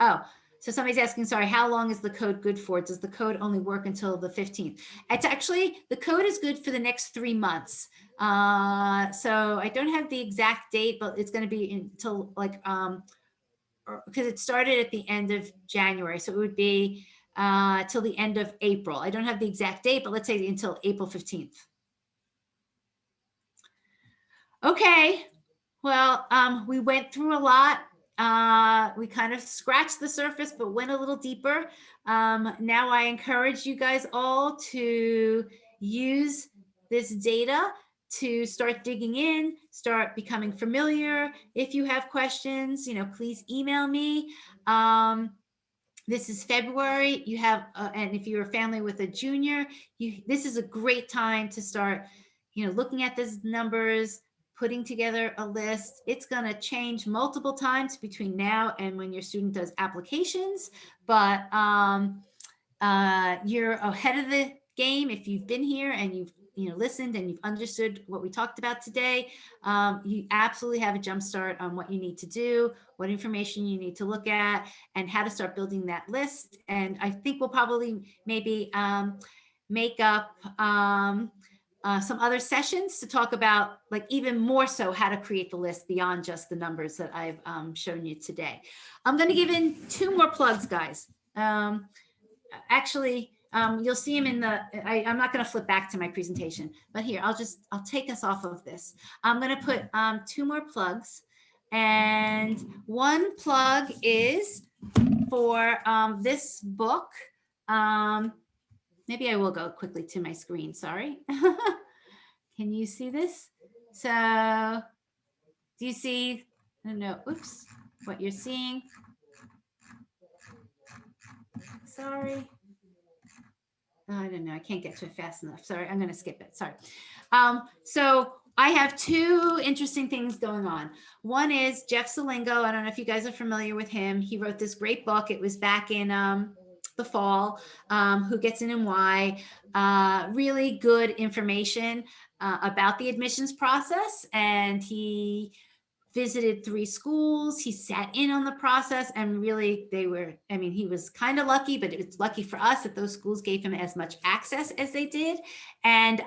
Oh, so somebody's asking, sorry, how long is the code good for? Does the code only work until the 15th? It's actually, the code is good for the next 3 months. So I don't have the exact date, but it's going to be until because it started at the end of January. So it would be till the end of April. I don't have the exact date, but let's say until April 15th. Okay. Well, we went through a lot. We kind of scratched the surface, but went a little deeper. Now I encourage you guys all to use this data to start digging in, start becoming familiar. If you have questions, please email me. This is February. You have, and if you're a family with a junior, this is a great time to start, looking at these numbers, putting together a list. It's going to change multiple times between now and when your student does applications, but you're ahead of the game if you've been here and you've listened and you've understood what we talked about today. You absolutely have a jump start on what you need to do, what information you need to look at, and how to start building that list. And I think we'll probably maybe make up some other sessions to talk about, like, even more so how to create the list beyond just the numbers that I've shown you today. I'm going to give in 2 more plugs, guys. Actually, you'll see them in the, I'm not going to flip back to my presentation, but here, I'll take us off of this. I'm going to put 2 more plugs, and one plug is for this book. Maybe I will go quickly to my screen. Sorry. Can you see this? So do you see, no, oops, what you're seeing? sorry. I don't know. I can't get to it fast enough. Sorry, I'm going to skip it. Sorry. So I have two interesting things going on. One is Jeff Salingo. I don't know if you guys are familiar with him. He wrote this great book. It was back in the fall. Who Gets In and Why? Really good information about the admissions process, and he visited 3 schools. He sat in on the process, and really he was kind of lucky, but it's lucky for us that those schools gave him as much access as they did. And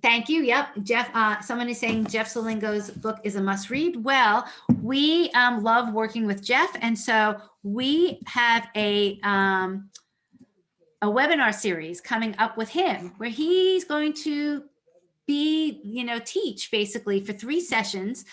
thank you. Yep. Jeff, someone is saying Jeff Salingo's book is a must read. Well, we love working with Jeff. And so we have a webinar series coming up with him where he's going to teach basically for 3 sessions,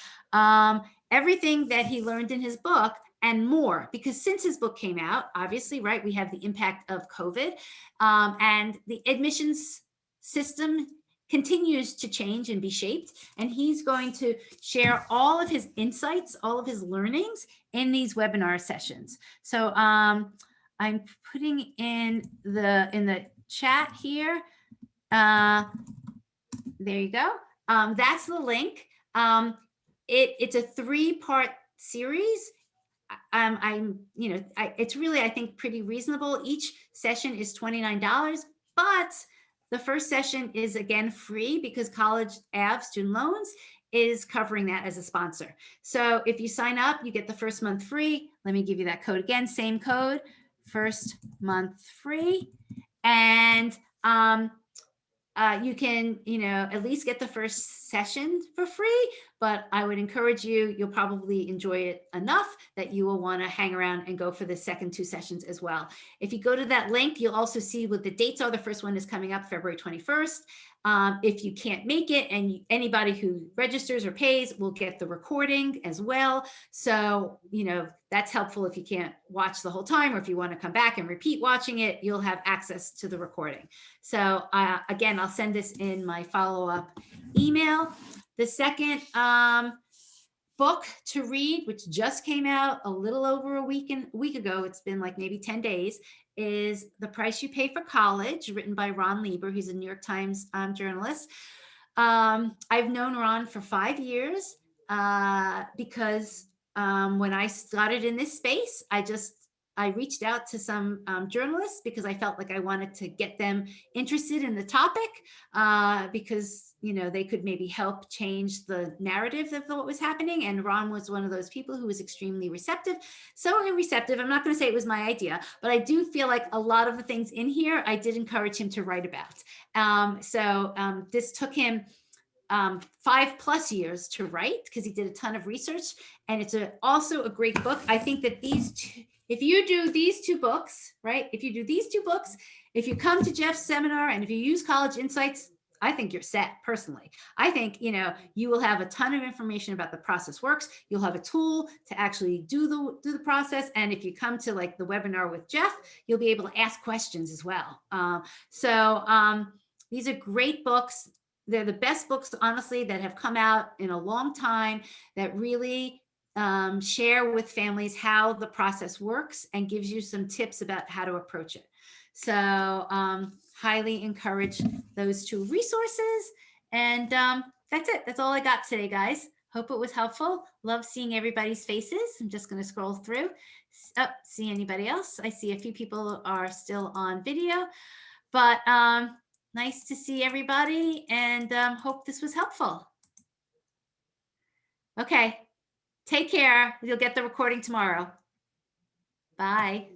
everything that he learned in his book and more, because since his book came out, obviously, right, we have the impact of COVID, and the admissions system continues to change and be shaped. And he's going to share all of his insights, all of his learnings in these webinar sessions. So I'm putting in the chat here. There you go. That's the link. It's a 3-part series. It's really, I think, pretty reasonable. Each session is $29, but the first session is again free because College Ave Student Loans is covering that as a sponsor. So if you sign up, you get the first month free. Let me give you that code again. Same code, first month free. And you can, at least get the first session for free, but I would encourage you'll probably enjoy it enough that you will want to hang around and go for the second 2 sessions as well. If you go to that link, you'll also see what the dates are. The first one is coming up February 21st. If you can't make it, and anybody who registers or pays will get the recording as well. So, that's helpful if you can't watch the whole time, or if you want to come back and repeat watching it, you'll have access to the recording. So again, I'll send this in my follow-up email. The second book to read, which just came out a little over a week ago, it's been like maybe 10 days, is The Price You Pay for College, written by Ron Lieber. He's a New York Times journalist. I've known Ron for 5 years because when I started in this space, I reached out to some journalists because I felt like I wanted to get them interested in the topic because, they could maybe help change the narrative of what was happening. And Ron was one of those people who was extremely receptive. So receptive, I'm not going to say it was my idea, but I do feel like a lot of the things in here, I did encourage him to write about. So this took him 5+ years to write because he did a ton of research, and it's also a great book. I think that if you do these 2 books, right? If you do these 2 books, if you come to Jeff's seminar and if you use College Insights, I think you're set personally. I think, you will have a ton of information about the process works. You'll have a tool to actually do the process. And if you come to like the webinar with Jeff, you'll be able to ask questions as well. These are great books. They're the best books, honestly, that have come out in a long time that really share with families how the process works and gives you some tips about how to approach it. So highly encourage those 2 resources. And that's it. That's all I got today, guys. Hope it was helpful. Love seeing everybody's faces. I'm just going to scroll through. See anybody else? I see a few people are still on video, but nice to see everybody, and hope this was helpful. Okay. Take care. You'll get the recording tomorrow. Bye.